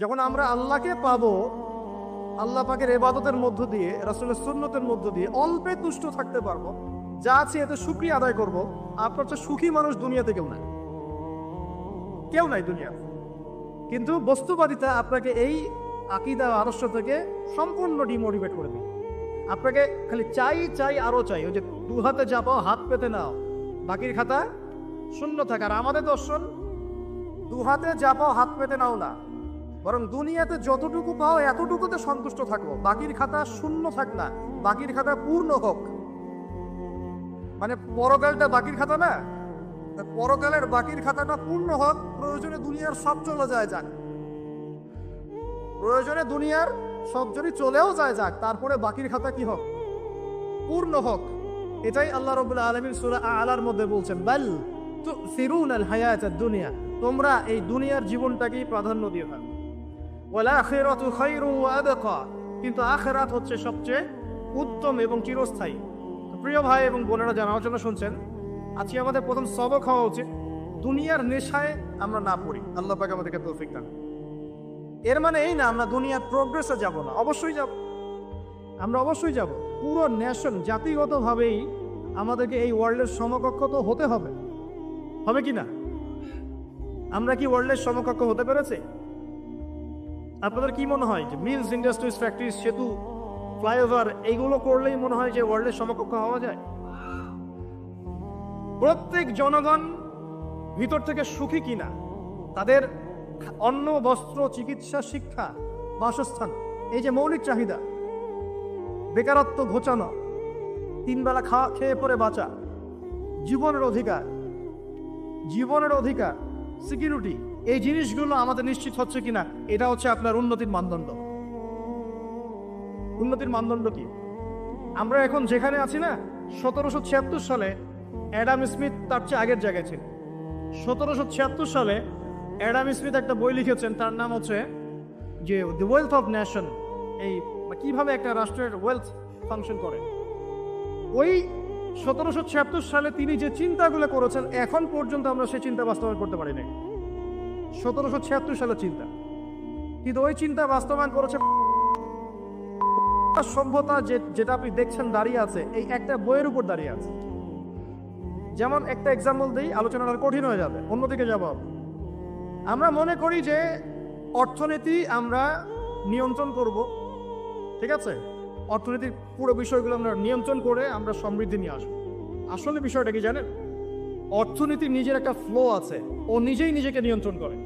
যখন আমরা আল্লাহকে পাবো, আল্লাহ পাকের ইবাদতের মধ্য দিয়ে, রাসূলের সুন্নতের মধ্য দিয়ে অল্পে তুষ্ট থাকতে পারবো, যা আছে এতে শুকরিয়া আদায় করব, আপনার চেয়ে সুখী মানুষ দুনিয়াতে কেউ নাই, কেউ নাই দুনিয়া। কিন্তু বস্তুবাদিতা আপনাকে এই আকীদা আদর্শ থেকে সম্পূর্ণ ডিমোটিভেট করে দেবে। আপনাকে খালি চাই চাই আরো চাই, ওই যে দু হাতে যা পাও হাত পেতে নাও, বাকির খাতা শূন্য থাকে। আর আমাদের দর্শন দু হাতে যা পাও হাত পেতে নাও না, বরং দুনিয়াতে যতটুকু পাও এতটুকুতে সন্তুষ্ট থাকো, বাকির খাতা শূন্য থাক না, বাকির খাতা পূর্ণ হোক। মানে পরকালটা বাকির খাতা না, পরকালের বাকির খাতাটা পূর্ণ হোক। প্রয়োজনে দুনিয়ার সব চলে যায় যাক, প্রয়োজনে দুনিয়ার সব যদি চলেও যায় যাক, তারপরে বাকির খাতা কি হোক? পূর্ণ হোক। এটাই আল্লাহ রাব্বুল আলামিন সূরা আলার মধ্যে বলছেন, বাল তুসিরুনাল হায়াতাদ দুনিয়া, তোমরা এই দুনিয়ার জীবনটাকেই প্রাধান্য দিয়ে থাকো। ওয়াল আখিরাতু খায়রুন ওয়া আবকা, কিন্তু আখিরাত হচ্ছে সবচেয়ে উত্তম এবং চিরস্থায়ী। প্রিয় ভাই এবং বোনেরা যারা আমার জন্য শুনছেন, আজকে আমাদের প্রথম সবক হওয়া উচিত দুনিয়ার নেশায় আমরা না পড়ি। আল্লাহ পাক আমাদেরকে তৌফিক দান। এর মানে এই না আমরা দুনিয়ার প্রোগ্রেসে যাব না, অবশ্যই যাব, আমরা অবশ্যই যাব। পুরো নেশন জাতিগতভাবেই আমাদেরকে এই ওয়ার্ল্ডের সমকক্ষ তো হতে হবে, হবে কি না? আমরা কি ওয়ার্ল্ডের সমকক্ষ হতে পেরেছি? আপনাদের কি মনে হয় যে মিলস, ইন্ডাস্ট্রিজ, ফ্যাক্টরিজ, সেতু, ফ্লাইওভার এইগুলো করলেই মনে হয় যে ওয়ার্ল্ডের সমকক্ষ হওয়া যায়? প্রত্যেক জনগণ ভিতর থেকে সুখী কিনা, তাদের অন্ন, বস্ত্র, চিকিৎসা, শিক্ষা, বাসস্থান, এই যে মৌলিক চাহিদা, বেকারত্ব ঘোচানো, তিন বেলা খেয়ে পরে বাঁচা, জীবনের অধিকার, জীবনের অধিকার, সিকিউরিটি, এই জিনিসগুলো আমাদের নিশ্চিত হচ্ছে কিনা, এটা হচ্ছে আপনার উন্নতির মানদণ্ড। উন্নতির মানদণ্ড কি? আমরা এখন যেখানে আছি না, 1776 সালে অ্যাডাম স্মিথ তার চেয়ে আগের জায়গায় ছিল। 1776 সালে অ্যাডাম স্মিথ একটা বই লিখেছেন, তার নাম হচ্ছে যে দ্য ওয়েলথ অফ নেশন, এই কিভাবে একটা রাষ্ট্রের ওয়েলথ ফাংশন করে। ওই 1776 সালে তিনি যে চিন্তাগুলো করেছেন, এখন পর্যন্ত আমরা সেই চিন্তা বাস্তবায়ন করতে পারি নাই। 1776 সালের চিন্তা, কিন্তু ওই চিন্তা বাস্তবায়ন করেছে সভ্যতা, যেটা আপনি দেখছেন দাঁড়িয়ে আছে এই একটা বইয়ের উপর দাঁড়িয়ে আছে। যেমন একটা এক্সাম্পল দিই, আলোচনাটা কঠিন হয়ে যাবে, অন্যদিকে যাব। আমরা মনে করি যে অর্থনীতি আমরা নিয়ন্ত্রণ করব, ঠিক আছে, অর্থনীতির পুরো বিষয়গুলো আমরা নিয়ন্ত্রণ করে আমরা সমৃদ্ধি নিয়ে আসবো। আসলে বিষয়টা কি জানেন? অর্থনীতির নিজের একটা ফ্লো আছে, ও নিজেই নিজেকে নিয়ন্ত্রণ করে,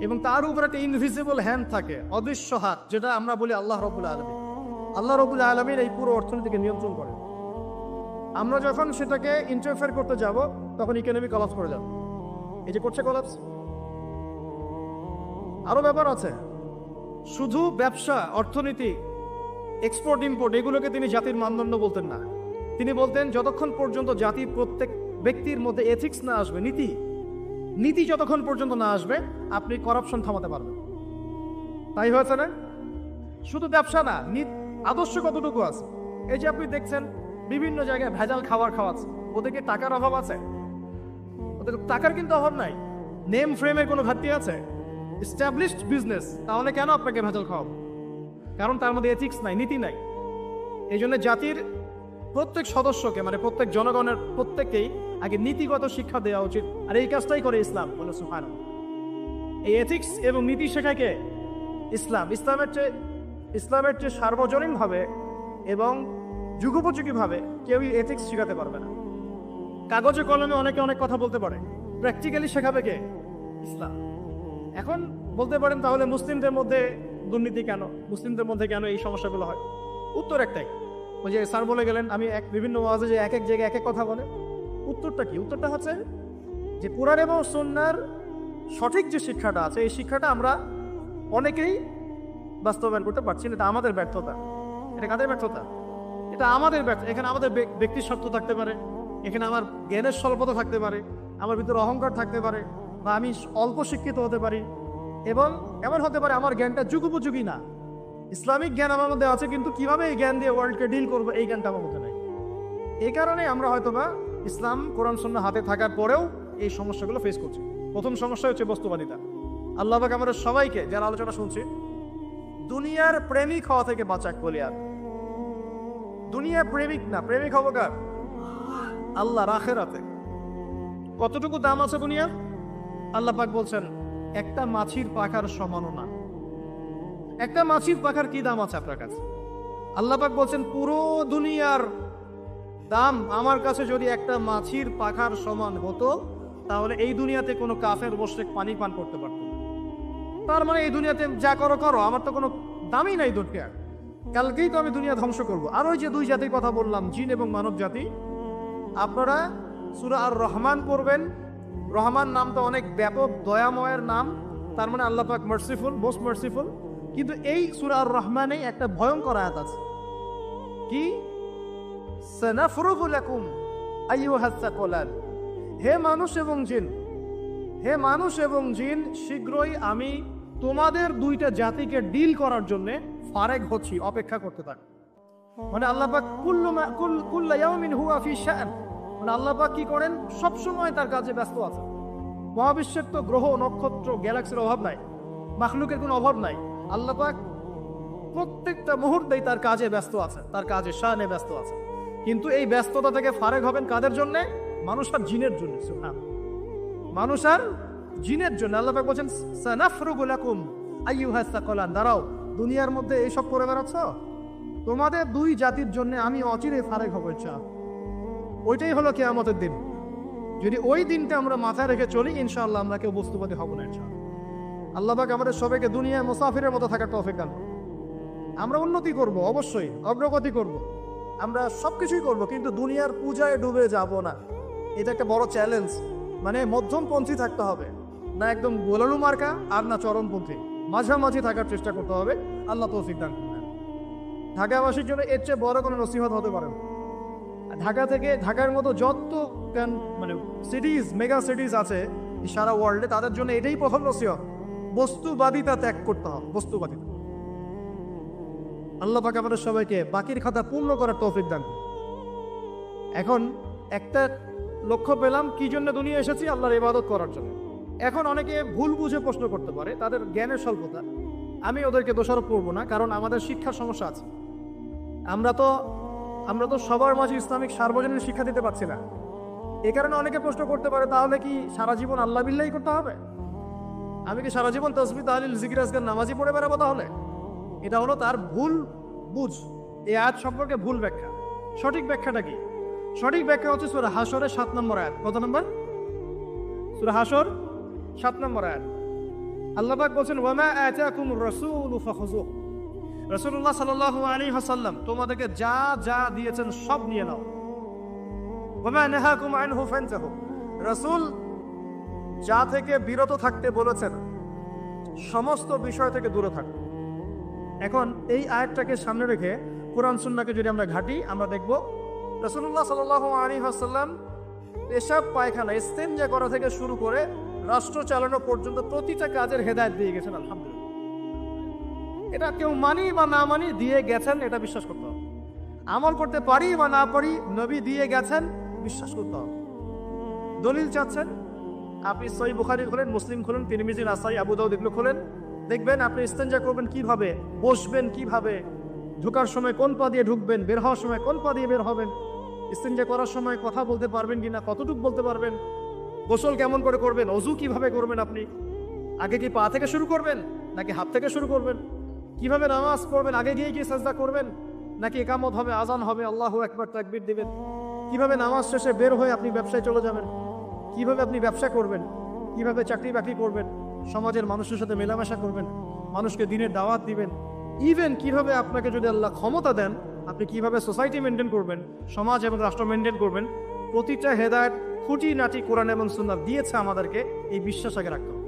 এবং তার উপর একটা ইনভিজিবল হ্যান্ড থাকে, অদৃশ্য হাত, যেটা আমরা বলি আল্লাহ রাব্বুল আলামিন। আল্লাহ রাব্বুল আলামিন এই পুরো অর্থনীতিকে নিয়ন্ত্রণ করে। আমরা যখন সেটাকে ইন্টারফেয়ার করতে যাব, তখন ইকোনমি কলাপস করে যাবে। এই যে করছে কলাপস। আরো ব্যাপার আছে, শুধু ব্যবসা, অর্থনীতি, এক্সপোর্ট ইম্পোর্ট, এগুলোকে তিনি জাতির মানদণ্ড বলতেন না। তিনি বলতেন যতক্ষণ পর্যন্ত জাতির প্রত্যেক ব্যক্তির মধ্যে এথিক্স না আসবে, নীতি যতক্ষণ পর্যন্ত না আসবে, আপনি করাপশন থামাতে পারবেন। তাই হয়েছে না? শুধু ব্যবসা না, আদর্শ কতটুকু আছে? এই যে আপনি দেখছেন বিভিন্ন জায়গায় ভেজাল খাবার খাওয়াচ্ছে, ওদেরকে টাকার অভাব আছে? ওদের টাকার কিন্তু অভাব নাই। নেম ফ্রেমের কোনো ঘাটতি আছে? এস্টাবলিশড বিজনেস, তাহলে কেন আপনাকে ভেজাল খাওয়াবো? কারণ তার মধ্যে এথিক্স নাই, নীতি নাই। এই জন্য জাতির প্রত্যেক সদস্যকে, মানে প্রত্যেক জনগণের প্রত্যেককেই আগে নীতিগত শিক্ষা দেওয়া উচিত। আর এই কাজটাই করে ইসলাম, বলে সুবহানাল্লাহ। এই এথিক্স এবং নীতি শেখায় কে? ইসলাম। ইসলামের চেয়ে সার্বজনীনভাবে এবং যুগোপযোগীভাবে কেউই এথিক্স শেখাতে পারবে না। কাগজে কলমে অনেকে অনেক কথা বলতে পারে, প্র্যাকটিক্যালি শেখাবে কে? ইসলাম। এখন বলতে পারেন তাহলে মুসলিমদের মধ্যে দুর্নীতি কেন, মুসলিমদের মধ্যে কেন এই সমস্যাগুলো হয়? উত্তর একটাই, ওই যে স্যার বলে গেলেন, আমি বিভিন্ন ওয়াজে যে এক এক জায়গায় এক এক কথা বলে। উত্তরটা কি? উত্তরটা হচ্ছে যে কুরআন এবং সুন্নাহর সঠিক যে শিক্ষাটা আছে, এই শিক্ষাটা আমরা অনেকেই বাস্তবায়ন করতে পারছি না। এটা আমাদের ব্যর্থতা। এটা কাদের ব্যর্থতা? এটা আমাদের ব্যর্থতা। এখানে আমাদের ব্যক্তির স্বার্থ থাকতে পারে, এখানে আমার জ্ঞানের স্বল্পতা থাকতে পারে, আমার ভিতরে অহংকার থাকতে পারে, বা আমি অল্প শিক্ষিত হতে পারি, এবং এমন হতে পারে আমার জ্ঞানটা যুগোপযোগী না। ইসলামিক জ্ঞান আমার মধ্যে আছে, কিন্তু কিভাবে এই জ্ঞান দিয়ে ওয়ার্ল্ডকে ডিল করবো এই জ্ঞানটা আমার মধ্যে নাই। এই কারণে আমরা হয়তোবা ইসলাম, কোরআন সুন্নাহ হাতে থাকার পরেও এই সমস্যাগুলো ফেস করছি। প্রথম সমস্যা হচ্ছে বস্তুবাদিতা। আল্লাহ পাক আমাদের সবাইকে যারা আলোচনা শুনছি দুনিয়ার প্রেমিক হওয়া থেকে বাঁচাক বলি। আর দুনিয়ার প্রেমিক না, প্রেমিক হবো কার? আল্লাহর আখিরাতে। কতটুকু দাম আছে দুনিয়া? আল্লাহ পাক বলছেন একটা মাছির পাখার সমানও না। একটা মাছির পাখার কি দাম আছে আপনার কাছে? আল্লাহ পাক বলছেন পুরো দুনিয়ার দাম আমার কাছে যদি একটা মাছির পাখার সমান হতো তাহলে এই দুনিয়াতে কোনো কাফের মুশরিক পানি পান করতে পারত না। তার মানে এই দুনিয়াতে যা করো করো, আমার তো কোনো দামই নাই দুনিয়া। কালকেই তো আমি দুনিয়া ধ্বংস করবো। আর ওই যে দুই জাতির কথা বললাম, জিন এবং মানব জাতি, আপনারা সূরা আর রহমান পড়বেন। রহমান নামটা অনেক ব্যাপক দয়াময়ের নাম, তার মানে আল্লাহ পাক মার্সিফুল, মোস্ট মার্সিফুল। কিন্তু এই সূরা আর রহমানে একটা ভয়ঙ্কর আয়াত আছে, কি? সানাফরুগু লাকুম আইয়ুহাস সাকলান। হে মানুষ এবং জিন, হে মানুষ এবং জিন, শীঘ্রই আমি তোমাদের দুইটা জাতিকে ডিল করার জন্য ফারেক হচ্ছি, অপেক্ষা করতে থাক। মানে আল্লাহ পাক কুল্লু ইয়াউমিন হুয়া ফি শাআন, মানে আল্লাহ পাক কি করেন? সব সময় তার কাজে ব্যস্ত আছে। মহাবিশ্বের তো গ্রহ নক্ষত্র গ্যালাক্সির অভাব নাই, মাখলুকের কোনো অভাব নাই। আল্লাহ পাক প্রত্যেকটা মুহূর্তেই তার কাজে ব্যস্ত আছে, তার কাজে শানে ব্যস্ত আছে। কিন্তু এই ব্যস্ততা থেকে ফারেক হবেন কাদের জন্য? মানুষ আর জিনের জন্য। সুবহানাল্লাহ, মানুষ আর জিনের জন্য। আল্লাহ পাক বলেন সানাফরুগু লাকুম আইয়ুহাস সাকলান। দাঁড়াও, দুনিয়ার মধ্যে এইসব করে বেড়াচ্ছ, তোমাদের দুই জাতির জন্য আমি অচিরে ফারেক হব ইনশাআল্লাহ। ওইটাই হলো কিয়ামতের দিন। যদি ওই দিনটা আমরা মাথায় রেখে চলি, ইনশাআল্লাহ আমরা কেউ বস্তুবাদী হব না ইনশাআল্লাহ। আল্লাহ পাক আমাদের সবাইকে দুনিয়ায় মুসাফিরের মতো থাকার তৌফিক দান। আমরা উন্নতি করব, অবশ্যই অগ্রগতি করব, আমরা সবকিছুই করব, কিন্তু দুনিয়ার পূজায় ডুবে যাব না। এটা একটা বড় চ্যালেঞ্জ। মানে মধ্যমপন্থী থাকতে হবে, না একদম গোলালু মার্কা আর না চরমপন্থী, মাঝামাঝি থাকার চেষ্টা করতে হবে। আল্লাহ তৌফিক দান করবেন। ঢাকাবাসীর জন্য এর চেয়ে বড় কোনো নসিহত হতে পারে না। ঢাকা থেকে, ঢাকার মতো যত মানে সিটিজ, মেগা সিটিজ আছে সারা ওয়ার্ল্ডে, তাদের জন্য এটাই প্রথম নসিহত, বস্তুবাদিতা ত্যাগ করতে হবে। বস্তুবাদিতা। আল্লাহ পাক আমাদের সবাইকে বাকির খাতা পূর্ণ করার তৌফিক দান। এখন একটা লক্ষ্য পেলাম, কি জন্য দুনিয়া এসেছি? আল্লাহর ইবাদত করার জন্য। এখন অনেকে ভুল বুঝে প্রশ্ন করতে পারে, তাদের জ্ঞানের স্বল্পতা। আমি ওদেরকে দোষারোপ করব না, কারণ আমাদের শিক্ষার সমস্যা আছে। আমরা তো সবার মাঝে ইসলামিক সার্বজনীন শিক্ষা দিতে পারছি না। এই কারণে অনেকে প্রশ্ন করতে পারে, তাহলে কি সারা জীবন আল্লাহ বিল্লাহি করতে হবে? আমি কি সারা জীবন তাসবিহ তাহলিল জিকির আজকার নামাজি পড়ে বেড়াবো? তাহলে এটা হলো তার ভুল বুঝ। এই আয়াত সম্পর্কে ভুল ব্যাখ্যা। সঠিক ব্যাখ্যাটা কি? সঠিক ব্যাখ্যা হচ্ছে সূরা হাশরের 7 নম্বর আয়াত। কত নম্বর? সূরা হাশর 7 নম্বর আয়াত। আল্লাহ পাক বলেন, ওয়ামা আতাকুমুর রাসূলু ফাখুযুহু। রাসূলুল্লাহ সাল্লাল্লাহু আলাইহি ওয়াসাল্লাম তোমাদেরকে যা যা দিয়েছেন সব নিয়ে নাও। ওয়ামা নাহাকুম আনহু ফান্তাহু। রাসূল যা থেকে বিরত থাকতে বলেছেন সমস্ত বিষয় থেকে দূরে থাকো। এখন এই আয়াতটাকে সামনে রেখে কোরআন সুন্নাহকে যদি আমরা ঘাঁটি, আমরা দেখব রাসূলুল্লাহ সাল্লাল্লাহু আলাইহি ওয়াসাল্লাম পেশাব পায়খানা ইস্তেঞ্জা করা থেকে শুরু করে রাষ্ট্র চালানো পর্যন্ত প্রতিটা কাজের হেদায়েত দিয়ে গেছেন। আলহামদুলিল্লাহ, এটা কেউ মানি বা না মানি দিয়ে গেছেন, এটা বিশ্বাস করতে হবে। আমল করতে পারি বা না পারি, নবী দিয়ে গেছেন, বিশ্বাস করতে হবে। দলিল চাচ্ছেন, আপনি সহিহ বুখারী খোলেন, মুসলিম খোলেন, তিরমিজি, নাসাই, আবু দাউদ এগুলো খোলেন, দেখবেন আপনি ইস্তেঞ্জা করবেন কিভাবে, বসবেন কিভাবে, ঢোকার সময় কোন পা দিয়ে ঢুকবেন, বের হওয়ার সময় কোন পা দিয়ে বের হবেন, ইস্তেঞ্জা করার সময় কথা বলতে পারবেন কিনা, কতটুকু বলতে পারবেন, গোসল কেমন করে করবেন, ওযু কিভাবে করবেন, আপনি আগে কি পা থেকে শুরু করবেন নাকি হাত থেকে শুরু করবেন, কিভাবে নামাজ পড়বেন, আগে গিয়ে কি সাজদা করবেন নাকি ইকামত হবে, আজান হবে, আল্লাহু আকবার তাকবীর দিবেন, কিভাবে নামাজ শেষে বের হয়ে আপনি ব্যবসায় চলে যাবেন, কিভাবে আপনি ব্যবসা করবেন, কিভাবে চাকরি বাকরি করবেন, সমাজের মানুষের সাথে মেলামেশা করবেন, মানুষকে দিনের দাওয়াত দিবেন, ইভেন কিভাবে আপনাকে যদি আল্লাহ ক্ষমতা দেন আপনি কিভাবে সোসাইটি মেনটেন করবেন, সমাজ এবং রাষ্ট্র মেনটেন করবেন, প্রতিটা হেদায়েত খুঁটিনাটি কোরআন এবং সুন্নাহ দিয়েছে আমাদেরকে। এই বিশ্বাস আগে রাখতে হবে।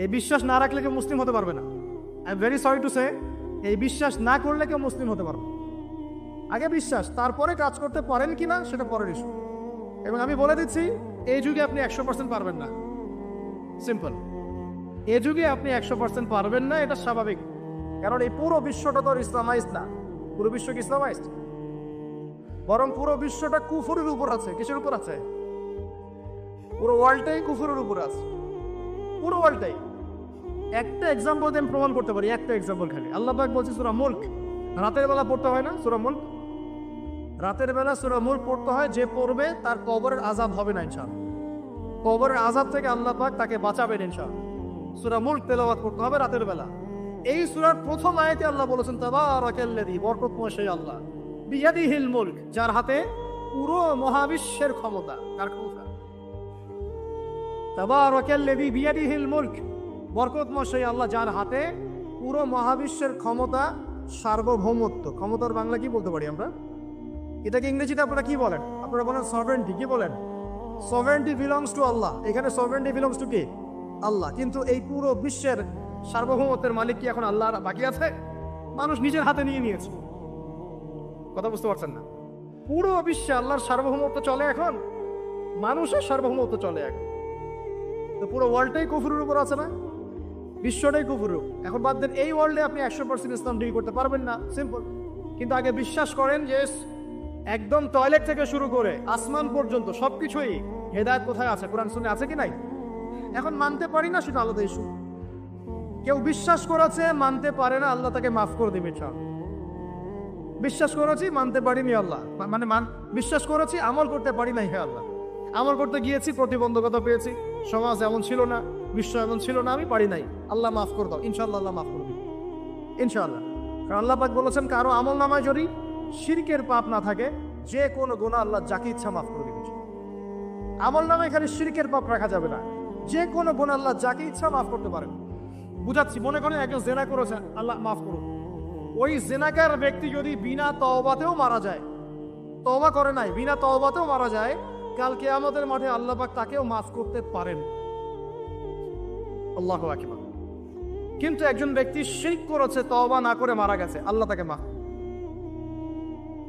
এই বিশ্বাস না রাখলে কেউ মুসলিম হতে পারবে না। I am very sorry to say, এই বিশ্বাস না করলে কেউ মুসলিম হতে পারবে। আগে বিশ্বাস, তারপরে কাজ করতে পারেন কিনা সেটা পরের ইস্যু। এবং আমি বলে দিচ্ছি, এই যুগে আপনি 100% পারবেন না। সিম্পল, এই যুগে আপনি 100% পারবেন না, এটা স্বাভাবিক। কারণ এই পুরো বিশ্বটা তো ইসলামাইজড না। পুরো বিশ্ব কি ইসলামাইজড? বরং পুরো বিশ্বটা কুফরের উপর আছে। কিসের উপর আছে? পুরো ওয়ার্ল্ডটাই কুফরের উপর আছে, পুরো ওয়ার্ল্ডটাই। একটা এক্সাম্পল দিয়ে আমি প্রমাণ করতে পারি, একটা এক্সাম্পল খালি। আল্লাহ পাক বলছে সূরা মুলক, রাতের বেলা পড়তে হয় না সূরা মুলক? রাতের বেলা সূরা মুলক পড়তে হয়, যে পড়বে তার কবরের আযাব হবে না ইনশাআল্লাহ। কবরের আযাব থেকে আল্লাহ পাক তাকে বাঁচাবেন ইনশাআল্লাহ। সূরা মুলক তেলাওয়াত করতে হবে রাতের বেলা। এই সূরার প্রথম আয়াতে আল্লাহ বলেছেন তাবারাকাল্লাযী, বরকতময় সেই আল্লাহ, বিয়াদিহিল মুলক, যার হাতে পুরো মহাবিশ্বের ক্ষমতা। কার ক্ষমতা? তাবারাকাল্লাযী বিয়াদিহিল মুলক, বরকতময় সেই আল্লাহ যার হাতে পুরো মহাবিশ্বের ক্ষমতা, সার্বভৌমত্ব। ক্ষমতার বাংলা কি বলতে পারি আমরা? এটাকে ইংরেজিতে আপনারা কি বলেন? আপনারা বলেন সভারেন্টি। কি বলেন? সভারেন্টি বিলংস টু আল্লাহ। এখানে সভারেন্টি বিলংস টু কি? আল্লাহ। কিন্তু এই পুরো বিশ্বের সার্বভৌমত্বের মালিক কি এখন আল্লাহ বাকি আছে? মানুষ নিজের হাতে নিয়ে নিয়েছে। কথা বুঝতে পারছেন না? পুরো বিশ্বে আল্লাহর সার্বভৌমত্ব চলে এখন, মানুষের সার্বভৌমত্ব চলে এখন। তো পুরো ওয়ার্ল্ডটাই কুফরের উপর আছে না? বিশ্বটাই কুফর। এখন বাদ দেন, এই ওয়ার্ল্ডে আপনি 100% ইসলাম ডিগ্রি করতে পারবেন না, সিম্পল। কিন্তু আগে বিশ্বাস করেন যে একদম টয়লেট থেকে শুরু করে আসমান পর্যন্ত সবকিছুই হেদায়েত কোথায় আছে, কোরআন সুন্নাহ আছে কি নাই? এখন মানতে পারি না, সেটা আলাদা ইস্যু। কেউ বিশ্বাস করেছে, মানতে পারে না, আল্লাহ তাকে মাফ করে দেবে। বিশ্বাস করেছি, মানতে পারিনি, আল্লাহ মানে বিশ্বাস করেছি, আমল করতে পারি নাই, হে আল্লাহ আমল করতে গিয়েছি, প্রতিবন্ধকতা পেয়েছি, সমাজ এমন ছিল না, বিশ্ব এমন ছিল না, আমি পারি নাই, আল্লাহ মাফ করে দাও। ইনশাআল্লাহ আল্লাহ মাফ করে দিবে, ইনশাআল্লাহ। কারণ আল্লাহ পাক বলেছেন, কারো আমল নামায় যদি শিরকের পাপ না থাকে, যে কোনো গুনাহ আল্লাহ যাকে ইচ্ছা মাফ করে দিবে। আমল নামায় এখানে শিরকের পাপ রাখা যাবে না, যে কোনো গুনাহ আল্লাহ যাকে ইচ্ছা মাফ করতে পারেন। বুঝাচ্ছি, মনে করেন একজন জেনা করেছে, আল্লাহ মাফ করুন। ওই জেনাকার ব্যক্তি যদি বিনা তওবাতেও মারা যায়, তওবা করে নাই, বিনা তওবাতেও মারা যায়, কাল কিয়ামতের মাঠে আল্লাহ পাক তাকেও মাফ করতে পারেন। আল্লাহু আকবার। কিন্তু একজন ব্যক্তি শিরক করেছে, তওবা না করে মারা গেছে, আল্লাহ তাকে মাফ।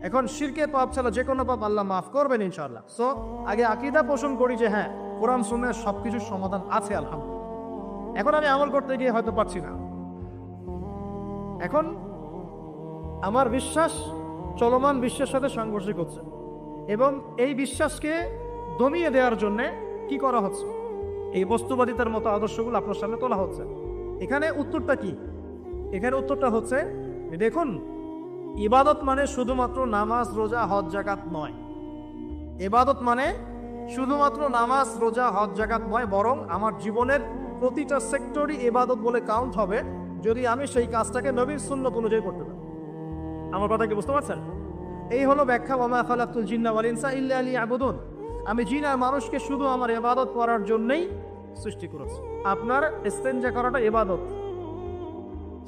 এখন শিরকের পাপ ছাড়া যে কোনো পাপ আল্লাহ মাফ করবেন ইনশাআল্লাহ। সো আগে আকীদা পোষণ করি যে হ্যাঁ, কোরআন সুন্নাহর সবকিছুর সমাধান আছে আলহামদুলিল্লাহ। এখন আমি আমল করতে গিয়ে হয়তো পারছি না। এখন আমার বিশ্বাস চলমান বিশ্বের সাথে সাংঘর্ষিক হচ্ছে, এবং এই বিশ্বাসকে দমিয়ে দেওয়ার জন্য কি করা হচ্ছে? এই বস্তুবাদিতার মতো আদর্শগুলো আপনার সামনে তোলা হচ্ছে। এখানে উত্তরটা কি? এখানে উত্তরটা হচ্ছে, দেখুন, ইবাদত মানে শুধুমাত্র নামাজ, রোজা, হজ, যাকাত নয়। ইবাদত মানে শুধুমাত্র নামাজ, রোজা, হজ, যাকাত নয়, বরং আমার জীবনের প্রতিটা সেক্টরই ইবাদত বলে কাউন্ট হবে যদি আমি সেই কাজটাকে নবীর সুন্নাত অনুযায়ী করতে পারি। আমার কথা কি বুঝতে পারছেন? এই হলো ব্যাখ্যা, ওয়া মা খালাকতুল জিন্না ওয়াল ইনসা ইল্লা লিয়াবুদুন। আমি জিন আর মানুষকে শুধু আমার ইবাদত করার জন্যই সৃষ্টি করেছি। আপনার ইস্তেনজা করাটা ইবাদত।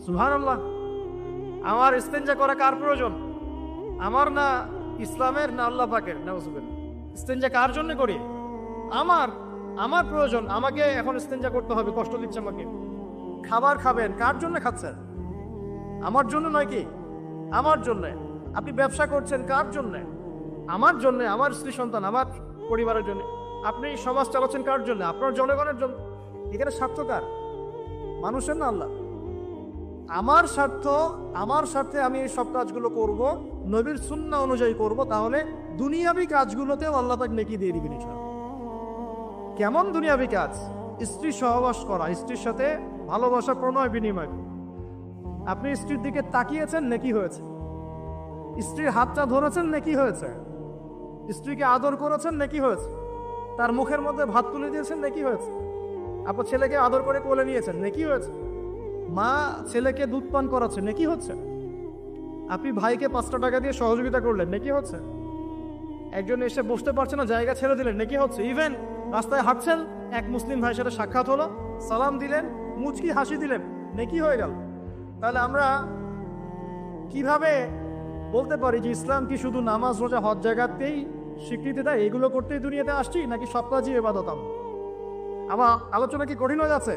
সুবহানাল্লাহ। আমার ইস্তেনজা করা কার প্রয়োজন? আমার না ইসলামের, না আল্লাহ পাকের? নাউজুবিল্লাহ। ইস্তেনজা কার জন্য করি? আমার প্রয়োজন। আমাকে এখন ইস্তেনজা করতে হবে, কষ্ট দিচ্ছে আমাকে। খাবার খাবেন, কার জন্য খাচ্ছেন? আমার জন্য নয় কি? আমার জন্য। আপনি ব্যবসা করছেন, কার জন্য? আমার জন্য, আমার স্ত্রী সন্তান, আমার পরিবারের জন্য। আপনি সমাজ চালাচ্ছেন কার জন্য? আপনার জনগণের জন্য। এখানে স্বার্থ কার? মানুষের না আল্লাহ? আমার স্বার্থ, আমার স্বার্থে আমি এই সব কাজগুলো করব, নবীর সুন্নাহ অনুযায়ী করব, তাহলে দুনিয়াবি কাজগুলোতেও আল্লাহ পাক নেকি দিয়ে দিবেন ইনশাআল্লাহ। কেমন দুনিয়াবি কাজ? স্ত্রী সহবাস করা, স্ত্রীর সাথে ভালোবাসা, প্রণয় বিনিময়। আপনি স্ত্রীর দিকে তাকিয়েছেন, নেকি হয়েছে। স্ত্রীর হাতটা ধরেছেন, নেকি হয়েছে। স্ত্রীকে আদর করেছেন, নেকি হয়েছে। তার মুখের মধ্যে ভাত তুলে দিয়েছেন, নেকি হয়েছে। আপনার ছেলেকে আদর করে কোলে নিয়েছেন, নেকি হয়েছে। মা ছেলেকে দুধ পান করাচ্ছে, নেকি হচ্ছে। আপনি ভাইকে 5টা টাকা দিয়ে সহযোগিতা করলেন, নেকি হচ্ছে। একজন এসে বসতে পারছে না, জায়গা ছেড়ে দিলেন, নেকি হচ্ছে। ইভেন রাস্তায় হাঁটছেন, এক মুসলিম ভাইয়ের সাথে সাক্ষাৎ হলো, সালাম দিলেন, মুচকি হাসি দিলেন, নেকি হয়ে গেল। তাহলে আমরা কিভাবে বলতে পারি যে ইসলাম কি শুধু নামাজ, রোজা, হজ, যাকাতেই স্বীকৃতি দেয়? এগুলো করতেই দুনিয়াতে আসছি, নাকি সব কাজই ইবাদত? আমার আলোচনা কি কঠিন হয়ে যাচ্ছে?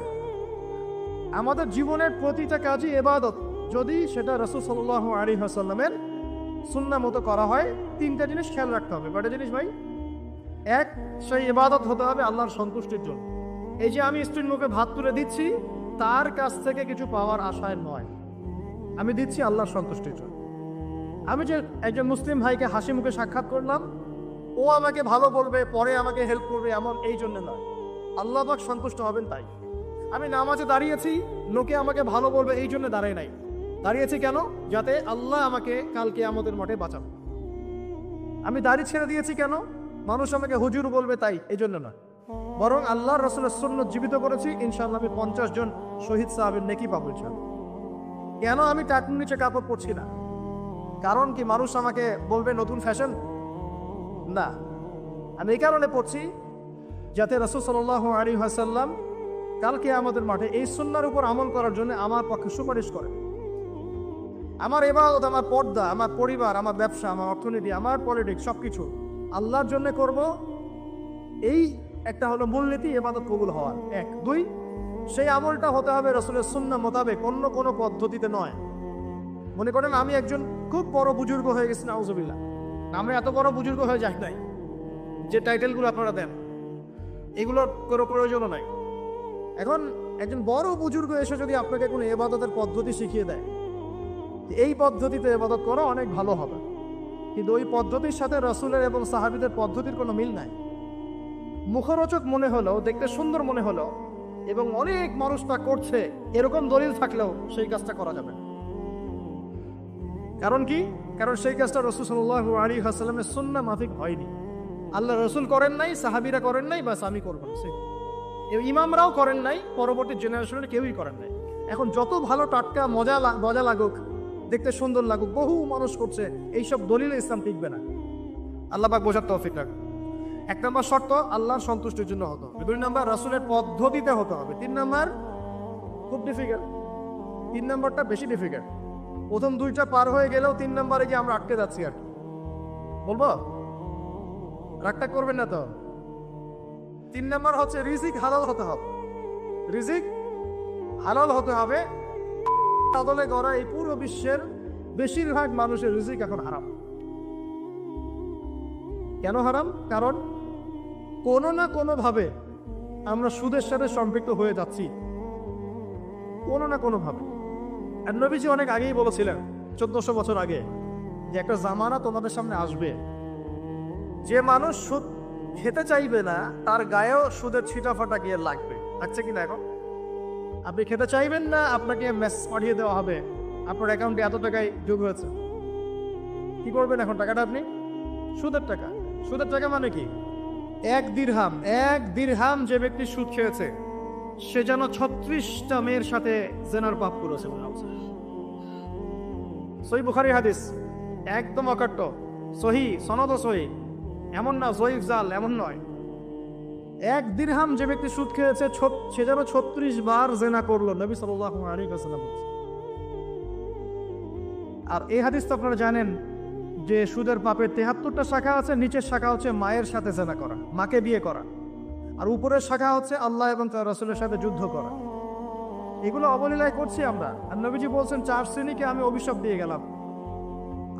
আমাদের জীবনের প্রতিটা কাজই ইবাদত, যদি সেটা রাসূল সাল্লাল্লাহু আলাইহি ওয়াসাল্লামের সুন্নাহ মতো করা হয়। 3টা জিনিস খেয়াল রাখতে হবে। কয়টা জিনিস ভাই? এক, সেই ইবাদত হতে হবে আল্লাহর সন্তুষ্টির জন্য। এই যে আমি স্ত্রীর মুখে ভাত তুলে দিচ্ছি, তার কাছ থেকে কিছু পাওয়ার আশায় নয়, আমি দিচ্ছি আল্লাহর সন্তুষ্টির জন্য। আমি যে একজন মুসলিম ভাইকে হাসি মুখে সাক্ষাৎ করলাম, ও আমাকে ভালো বলবে, পরে আমাকে হেল্প করবে, এমন এই জন্য নয়, আল্লাহ পাক সন্তুষ্ট হবেন তাই। আমি নামাজে দাঁড়িয়েছি, লোকে আমাকে ভালো বলবে এই জন্য দাঁড়াই নাই। দাঁড়িয়েছি কেন? যাতে আল্লাহ আমাকে কালকে আমাদের মাঠে বাঁচাবে। আমি দাড়ি ছেড়ে দিয়েছি কেন? মানুষ আমাকে হুজুর বলবে তাই, এই জন্য না, বরং আল্লাহর রাসূলের সুন্নাত জীবিত করেছি, ইনশাআল্লাহ আমি 50 জন শহীদ সাহাবের নেকি পাবো ইনশাআল্লাহ। কেন আমি টাকনুর নিচে কাপড় পরছি না? কারণ কি মানুষ আমাকে বলবে নতুন ফ্যাশন? না, আমি এই কারণে পড়ছি যাতে রাসূল সাল্লাল্লাহু আলাইহি ওয়াসাল্লাম কালকে আমাদের মাঠে এই সুন্নাহর উপর আমল করার জন্য আমার পক্ষে সুপারিশ করেন। আমার ইবাদত, আমার পর্দা, আমার পরিবার, আমার ব্যবসা, আমার অর্থনীতি, আমার পলিটিক্স সবকিছু আল্লাহর জন্য করব, এই একটা হলো মূলনীতি ইবাদত কবুল হওয়ার। 1 2 সেই আমলটা হতে হবে রাসূলের সুন্নাহ মোতাবেক, অন্য কোনো পদ্ধতিতে নয়। মনে করেন আমি একজন খুব বড় বুজুর্গ হয়ে গেছি, নাউজুবিল্লাহ, আমরা এত বড় বুজুর্গ হয়ে যাই নাই, যে টাইটেলগুলো আপনারা দেন এগুলোর কোনো প্রয়োজন নাই। এখন একজন বড় বুজুর্গ এসে যদি আপনাকে কোনো ইবাদতের পদ্ধতি শিখিয়ে দেয়, এই পদ্ধতিতে ইবাদত করা অনেক ভালো হবে, কিন্তু ওই পদ্ধতির সাথে রাসূলের এবং সাহাবীদের পদ্ধতির কোনো মিল নাই। মুখরোচক মনে হলো, দেখতে সুন্দর মনে হলো, এবং অনেক মানুষ তা করছে, এরকম দলিল থাকলেও সেই কাজটা করা যাবে। কারণ কি? কারণ সেই কাজটা রাসূল সাল্লাল্লাহু আলাইহি ওয়াসাল্লামের সুন্নাহ মাফিক হয়নি। আল্লাহ রাসূল করেন নাই, সাহাবীরা করেন নাই, বাস আমি করব না। ইমামরাও করেন নাই, পরবর্তী জেনারেশনের কেউই করেন নাই। এখন যত ভালো টাটকা মজা লাগুক, দেখতে সুন্দর লাগুক, বহু মানুষ করছে, এইসব দলিলে ইসলাম টিকবে না। আল্লাহ পাক বোঝার তৌফিক রাখ। 1 নম্বর শর্ত আল্লাহর সন্তুষ্টির জন্য হতে হবে। 2 নম্বর রাসূলের পদ্ধতিতে হতে হবে। 3 নম্বর খুব ডিফিকাল্ট, 3 নম্বরটা বেশি ডিফিকাল্ট। প্রথম 2টা পার হয়ে গেলেও 3 নম্বরে গিয়ে আমরা আটকে যাচ্ছি। আর বলবো, রাগটা করবেন না তো। 3 নম্বর হচ্ছে রিজিক হালাল হতে হবে। রিজিক হালাল হতে হবে। আদলে গড়া এই পুরো বিশ্বের বেশিরভাগ মানুষের রিজিক এখন হারাম। কেন হারাম? কারণ কোনো না কোনো ভাবে আমরা সুদের সাথে সম্পৃক্ত হয়ে যাচ্ছি, কোনো না কোনো ভাবে। আর নবীজি অনেক আগেই বলেছিলেন, 1400 বছর আগে, যে একটা জামানা তোমাদের সামনে আসবে, যে মানুষ সুদ খেতে চাইবে না তার গায়েও সুদের ছিটাফাটা গিয়ে লাগবে। লাগছে কিনা? এখন আপনি খেতে চাইবেন না, আপনাকে মেসেজ পাঠিয়ে দেওয়া হবে আপনার অ্যাকাউন্টে এত টাকায় যোগ হয়েছে। কি করবেন এখন? টাকাটা আপনি সুদের টাকা। সুদের টাকা মানে কি? 1 দিরহাম যে ব্যক্তি সুদ খেয়েছে সে যেন 36টা মেয়ের সাথে জেনার পাপ করেছে। সহিহ বুখারী হাদিস, একদম অকাট্য, সহিহ, সনদ সহিহ, এমন না জয়ীফ জাল, এমন নয়। 1 দিরহাম যে ব্যক্তি সুদ খেয়েছে সে যেন 36 বার জেনা করলো, নবী সাল্লাল্লাহু আলাইহি ওয়াসাল্লাম বলেছেন। আর এই হাদিস তো আপনারা জানেন যে সুদের পাপের 73টা শাখা আছে। নিচের শাখা হচ্ছে মায়ের সাথে জেনা করা, মাকে বিয়ে করা, আর উপরের শাখা হচ্ছে আল্লাহ এবং তার রাসূলের সাথে যুদ্ধ করা। এগুলো অবলীলায় করছি আমরা। আর নবীজি বলছেন 4 শ্রেণীকে আমি অভিশাপ দিয়ে গেলাম।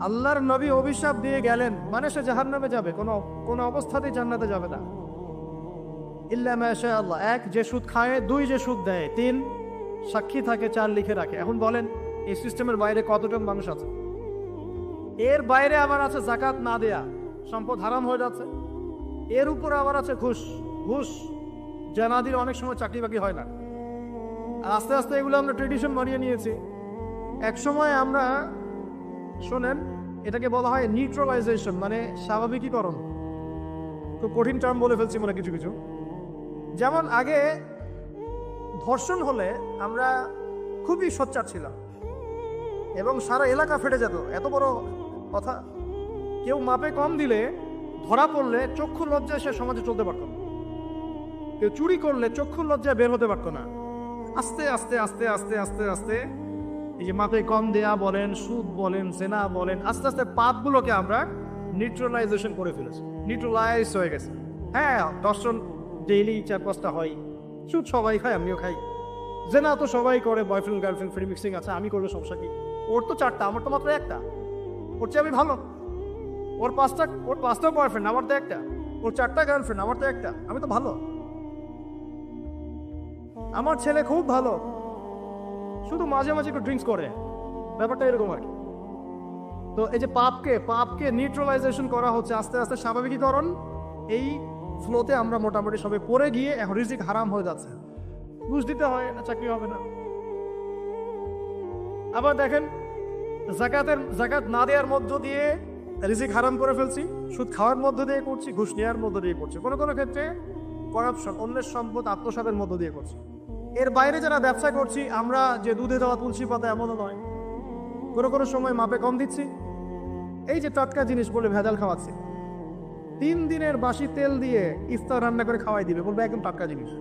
আল্লাহর নবী অভিশাপ দিয়ে গেলেন মানে সে জাহান্নামে যাবে, কোনো অবস্থাতেই জান্নাতে যাবে না। ইল্লা মা শা আল্লাহ। 1 যে সুদ খায়, 2 যে সুদ দেয়, 3 সাক্ষী থাকে, 4 লিখে রাখে। এখন বলেন এই সিস্টেমের বাইরে কতজন মানুষ আছে? এর বাইরে আবার আছে যাকাত না দেয়া, সম্পদ হারাম হয়ে যাচ্ছে। এর উপরে আবার আছে ঘুষ, যা না দিলে অনেক সময় চাকরি বাকরি হয় না। আর আস্তে আস্তে এগুলো আমরা ট্রেডিশন বানিয়ে নিয়েছি। এক সময় আমরা, শোনেন, এটাকে বলা হয় নিউট্রালাইজেশন, মানে স্বাভাবিকীকরণ। খুব কঠিন টার্ম বলে ফেলছি মনে কিছু কিছু। যেমন আগে ধর্ষণ হলে আমরা খুবই সোচ্চার ছিলাম এবং সারা এলাকা ফেটে যেত, এত বড় কথা। কেউ মাপে কম দিলে, ধরা পড়লে চক্ষু লজ্জায় সে সমাজে চলতে পারত না। কেউ চুরি করলে চক্ষু লজ্জায় বের হতে পারতো না। আস্তে আস্তে আস্তে আস্তে আস্তে আস্তে এই যে মাপে কম দেয়া বলেন, সুদ বলেন, জেনা বলেন, আস্তে আস্তে পাপগুলোকে আমরা নিউট্রালাইজেশন করে ফেলেছি, নিউট্রালাইজ হয়ে গেছে। হ্যাঁ, ধর্ষণ ডেইলি 4-5টা হয়, সুদ সবাই খায়, আমিও খাই, জেনা তো সবাই করে, বয়ফ্রেন্ড গার্লফ্রেন্ড ফ্রি মিক্সিং আছে, আমি করবো, সমস্যা কি? ওর তো 4টা, আমার তো মাত্র 1টা। ওর চেয়ে আমি ভালো। ওর 5টা বয়ফ্রেন্ড, আমার তো 1টা। ওর 4টা গার্লফ্রেন্ড, আমার তো 1টা। আমি তো ভালো। আমার ছেলে খুব ভালো, শুধু মাঝে মাঝে একটু ড্রিঙ্কস করে, ব্যাপারটা এরকম আর কি। তো এই যে পাপকে নিউট্রালাইজেশন করা হচ্ছে আস্তে আস্তে, স্বাভাবিকীকরণ। এই ফ্লোতে আমরা মোটামুটি সবাই পড়ে গিয়ে এখন রিজিক হারাম হয়ে যাচ্ছে। ঘুষ দিতে হয় না, চাকরি হবে না। আবার দেখেন জাকাত না দেওয়ার মধ্য দিয়ে রিজিক হারাম করে ফেলছি, সুদ খাওয়ার মধ্য দিয়ে করছি, ঘুষ নেওয়ার মধ্য দিয়ে করছি, কোনো কোনো ক্ষেত্রে করাপশন, অন্যের সম্পদ আত্মসাতের মধ্য দিয়ে করছি। এর বাইরে যারা ব্যবসা করছি, আমরা যে দুধে দেওয়া তুলসী পাতা এমনও নয়, কোনো কোনো সময় মাপে কম দিচ্ছি। এই যে টাটকা জিনিস বলে ভেজাল খাওয়াচ্ছি, 3 দিনের বাসি তেল দিয়ে ইফতার রান্না করে খাওয়াই দিবে, বলবে একদম টাটকা জিনিস।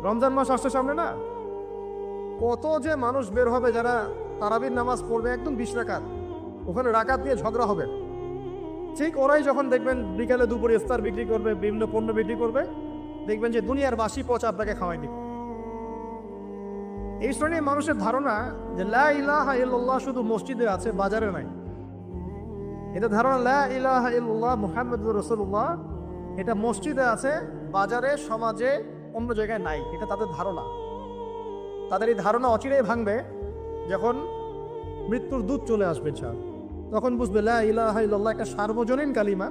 রমজান মাস আসছে সামনে না, কত যে মানুষ বের হবে যারা তারাবির নামাজ পড়বে একদম 20 রাকাত, ওখানে রাকাত দিয়ে ঝগড়া হবে। ঠিক ওরাই যখন দেখবেন বিকালে দুপুরে ইফতার বিক্রি করবে, বিভিন্ন পণ্য বিক্রি করবে, দেখবেন যে দুনিয়ার বাসি পচা আপনাকে খাওয়াই দিবে। এই শ্রেণীর মানুষের ধারণা যে লা ইলাহা ইল্লাল্লাহ শুধু মসজিদে আছে, বাজারে নাই। এটা ধারণা লা ইলাহা ইল্লাল্লাহ মুহাম্মাদুর রাসূলুল্লাহ এটা মসজিদে আছে, বাজারে, সমাজে, অন্য জায়গায় নাই। এটা তাদের ধারণা। তাদের এই ধারণা অচিরেই ভাঙবে যখন মৃত্যুর দূত চলে আসবে, তখন বুঝবে লা ইলাহা ইল্লাল্লাহ একটা সার্বজনীন কালিমা,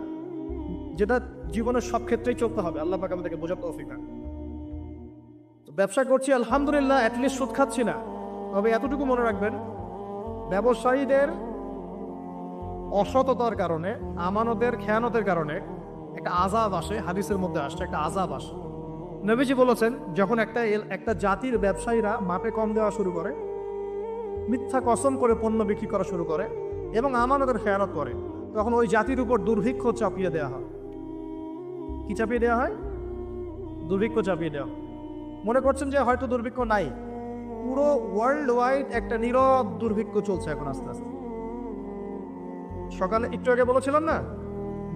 যেটা জীবনের সব ক্ষেত্রেই চলতে হবে। আল্লাহ পাক আমাদেরকে বোঝার তৌফিক দান। ব্যবসা করছি আলহামদুলিল্লাহ, অ্যাটলিস্ট সুদ খাচ্ছি না। তবে এতটুকু মনে রাখবেন, ব্যবসায়ীদের অসততার কারণে, আমানতের খেয়ানতের কারণে একটা আযাব আসে। হাদিসের মধ্যে আসছে একটা আযাব আসে। নবীজি বলেছেন, যখন একটা জাতির ব্যবসায়ীরা মাপে কম দেওয়া শুরু করে, মিথ্যা কসম করে পণ্য বিক্রি করা শুরু করে এবং আমানতের খেয়ানত করে, তখন ওই জাতির উপর দুর্ভিক্ষ চাপিয়ে দেওয়া হয়। কি চাপিয়ে দেওয়া হয়? দুর্ভিক্ষ চাপিয়ে দেওয়া। মনে করছেন যে হয়তো দুর্ভিক্ষ নাই, পুরো ওয়ার্ল্ড ওয়াইড একটা নীরব দুর্ভিক্ষ চলছে এখন আস্তে আস্তে। সকালে একটু আগে বলেছিলাম না,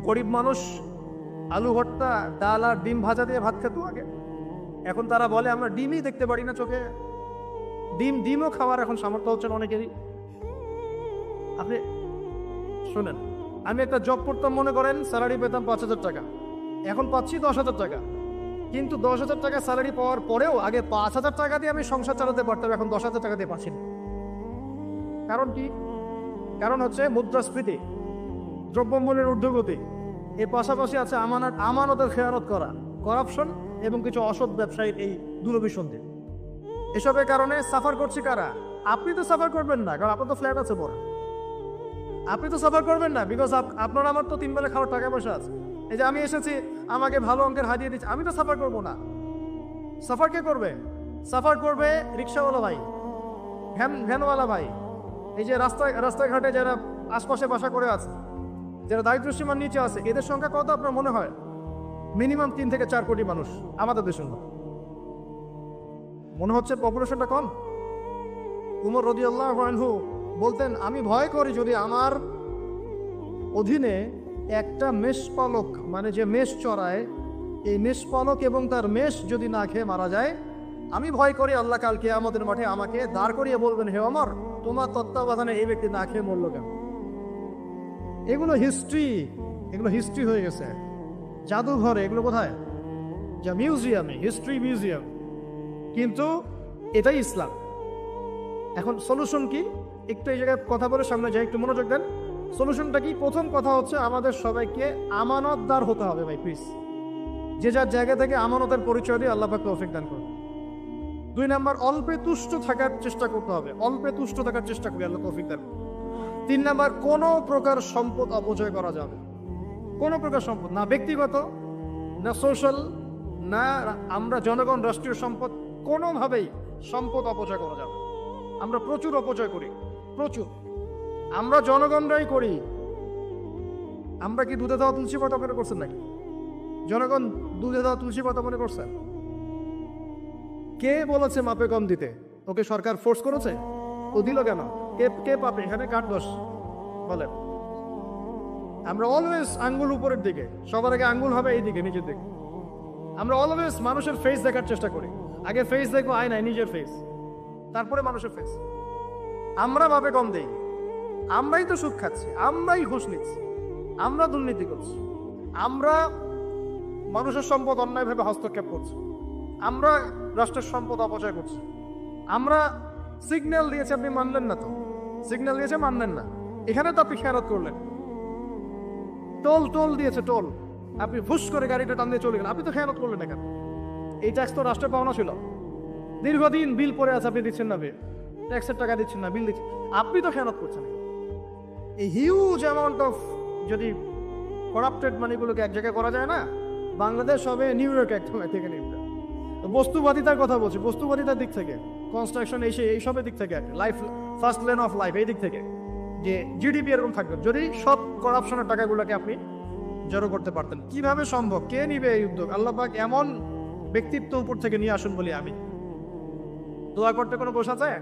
গরিব মানুষ আলু ভর্তা, ডাল আর ডিম ভাজা দিয়ে ভাত খেত আগে, এখন তারা বলে আমরা ডিমই দেখতে পারি না চোখে। ডিমও খাওয়ার এখন সামর্থ্য হচ্ছে না অনেকেরই। আপনি শোনেন, আমি একটা জব করতাম, মনে করেন স্যালারি পেতাম 5,000 টাকা, এখন পাচ্ছি 10,000 টাকা। কিন্তু 10,000 টাকা স্যালারি পাওয়ার পরেও আগে 5,000 টাকা দিয়ে আমি সংসার চালাতে পারতাম, এখন 10,000 টাকা দিয়ে পাচ্ছি না। কারণ কি? কারণ হচ্ছে মুদ্রাস্ফীতি, দ্রব্যমূল্যের ঊর্ধ্বগতি, এর পাশাপাশি আছে আমানতের খেয়ানত করা, করাপশন এবং কিছু অসৎ ব্যবসায়ীর এই দুরভিসন্ধি। এসবের কারণে সাফার করছি কারা? আপনি তো সাফার করবেন না, কারণ আপনার তো ফ্ল্যাট আছে বড়। আপনি তো সাফার করবেন না, বিকজ আপনার আমার তো 3 বেলা খাওয়ার টাকা পয়সা আছে। এই যে আমি এসেছি, আমাকে ভালো অঙ্কের হাদিয়ে দিচ্ছে, আমি তো সাফার করবো না। সাফার কে করবে? সাফার করবে রিক্সাওয়ালা ভাই, ভ্যানওয়ালা ভাই, এই যে রাস্তাঘাটে যারা আশপাশে বাসা করে আছে, যারা দারিদ্র্যসীমার নিচে আছে, এদের সংখ্যা কত আপনার মনে হয়? মিনিমাম 3 থেকে 4 কোটি মানুষ আমাদের দেশের মধ্যে। মনে হচ্ছে পপুলেশনটা কম? উমর রাদিয়াল্লাহু আনহু বলতেন, আমি ভয় করি যদি আমার অধীনে একটা মেষপালক, মানে যে মেষ চড়ায়, এই মেষপালক এবং তার মেষ যদি না খেয়ে মারা যায়, আমি ভয় করি আল্লাহ কাল কিয়ামতের মাঠে আমাকে দাঁড় করিয়ে বলবেন, হে ওমর, তোমার তত্ত্বাবধানে এই ব্যক্তি না খেয়ে মরল কেন? এগুলো হিস্ট্রি হয়ে গেছে জাদুঘরে। এগুলো কোথায়? যা মিউজিয়ামে, হিস্ট্রি মিউজিয়াম। কিন্তু এটাই ইসলাম। এখন সলিউশন কি? একটু এই জায়গায় কথা বলে সামনে যাই, একটু মনোযোগ দেন। সলিউশনটা কি? প্রথম কথা হচ্ছে আমাদের সবাইকে আমানতদার হতে হবে ভাই, প্লিজ। যে যার জায়গা থেকে আমানতের পরিচয় দিয়ে আল্লাহ পাক তৌফিক দান করুন। 2 নাম্বার, অল্পে তুষ্ট থাকার চেষ্টা করতে হবে। অল্পে তুষ্ট থাকার চেষ্টা করি, আল্লাহ তৌফিক দান করুন। 3 নাম্বার, কোনো প্রকার সম্পদ অপচয় করা যাবে। কোনো প্রকার সম্পদ, না ব্যক্তিগত, না সোশ্যাল, না আমরা জনগণ, রাষ্ট্রীয় সম্পদ, কোনোভাবেই সম্পদ অপচয় করা যাবে। আমরা প্রচুর অপচয় করি, প্রচুর। আমরা জনগণরাই করি। আমরা কি দুধে দেওয়া তুলসী পাতা মনে করছেন নাকি? জনগণ দুধে দেওয়া তুলসী পাতা মনে করছেন? কে বলেছে মাপে কম দিতে? ওকে সরকার ফোর্স করেছে? ও দিল কেন? কে পাবে? এখানে কার দোষ বলেন? আমরা অলওয়েজ আঙ্গুল উপরের দিকে, সবার আগে আঙ্গুল হবে এই দিকে, নিচের দিকে। আমরা অলওয়েজ মানুষের ফেস দেখার চেষ্টা করি। আগে ফেস দেখবো আয়নায়, নিজের ফেস, তারপরে মানুষের ফেস। আমরা মাপে কম দেই, আমরাই তো সুদ খাচ্ছি, আমরাই ঘুষ নিচ্ছি, আমরা দুর্নীতি করছি, আমরা মানুষের সম্পদ অন্যায়ভাবে হস্তক্ষেপ করছি, আমরা রাষ্ট্রের সম্পদ অপচয় করছি। আমরা সিগন্যাল দিয়েছে, আপনি মানলেন না তো। সিগন্যাল দিয়েছে, মানলেন না। এখানে তো আপনি খেয়ানত করলেন। টোল দিয়েছে, টোল, আপনি ফুস করে গাড়িটা টান দিয়ে চলে গেলেন, আপনি তো খেয়ানত করলেন এখানে। এই ট্যাক্স তো রাষ্ট্রের পাওনা ছিল, দীর্ঘদিন বিল পড়ে আছে, আপনি দিচ্ছেন না, ট্যাক্সের টাকা দিচ্ছেন না, বিল দিচ্ছেন, আপনি তো খেয়ানত করছেন। এই হিউজ অ্যামাউন্ট অফ যদি করাপ্টেড মানিগুলোকে এক জায়গায় করা যায় না, বাংলাদেশ হবে নিউ ইয়র্ক একদম থেকে নিউ ইয়র্ক। বস্তুবাদিতার কথা বলছি, বস্তুবাদিতার দিক থেকে, কনস্ট্রাকশন এইসবের দিক থেকে, life first lane of life এই দিক থেকে, যে জিডিপি এরকম থাকবে যদি সব করাপশনের টাকাগুলোকে আপনি জড়ো করতে পারতেন। কিভাবে সম্ভব? কে নিবে এই উদ্যোগ? আল্লাহ পাক এমন ব্যক্তিত্ব উপর থেকে নিয়ে আসুন বলি আমি। দোয়া করতে কোনো বসা যায়?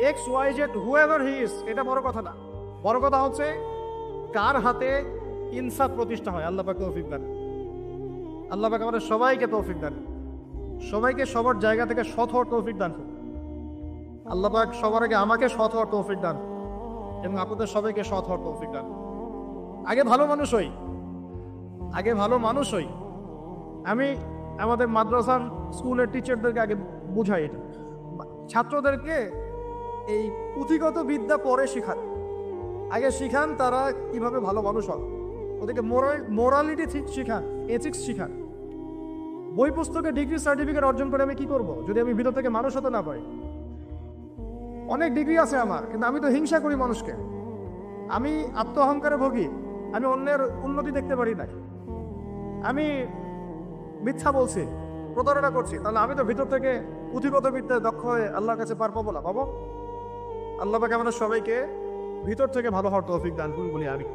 X Y Z however he is, এটা বড় কথা না। বড় কথা হচ্ছে কার হাতে ইনসাফ প্রতিষ্ঠা হয়। আল্লাহ পাক তৌফিক দান। আল্লাহ পাক আমাদের সবাইকে তৌফিক দান, সবাইকে সবার জায়গা থেকে সৎ হওয়ার তৌফিক দান। আল্লাহ পাক সবার আগে আমাকে সৎ হওয়ার তৌফিক দান এবং আপনাদের সবাইকে সৎ হওয়ার তৌফিক দান। আগে ভালো মানুষ হই, আগে ভালো মানুষ হই। আমি আমাদের মাদ্রাসার স্কুলের টিচারদেরকে আগে বুঝাই, এটা ছাত্রদেরকে এই পুঁথিগত বিদ্যা পরে শিখান, আগে শিখান তারা কিভাবে ভালো মানুষ হয়, ওদেরকে মোরালিটি শিখান, এথিক্স শিখান। বই পুস্তকে ডিগ্রি সার্টিফিকেট অর্জন করে আমি কি করব যদি আমি ভিতর থেকে মানুষ হতে না পারি? অনেক ডিগ্রি আছে আমার, কিন্তু আমি তো হিংসা করি মানুষকে, আমি আত্ম অহংকারে ভোগী, আমি অন্যের উন্নতি দেখতে পারি না, আমি মিথ্যা বলছি, প্রতারণা করছি, তাহলে আমি তো ভিতর থেকে পুঁথিগত বিদ্যায় দক্ষ হয়ে আল্লাহর কাছে পার পাবো না। পাবো? আল্লাহ পাক আমাদের সবাইকে ভিতর থেকে ভালো হওয়ার তৌফিক দান করুন বলি আমি।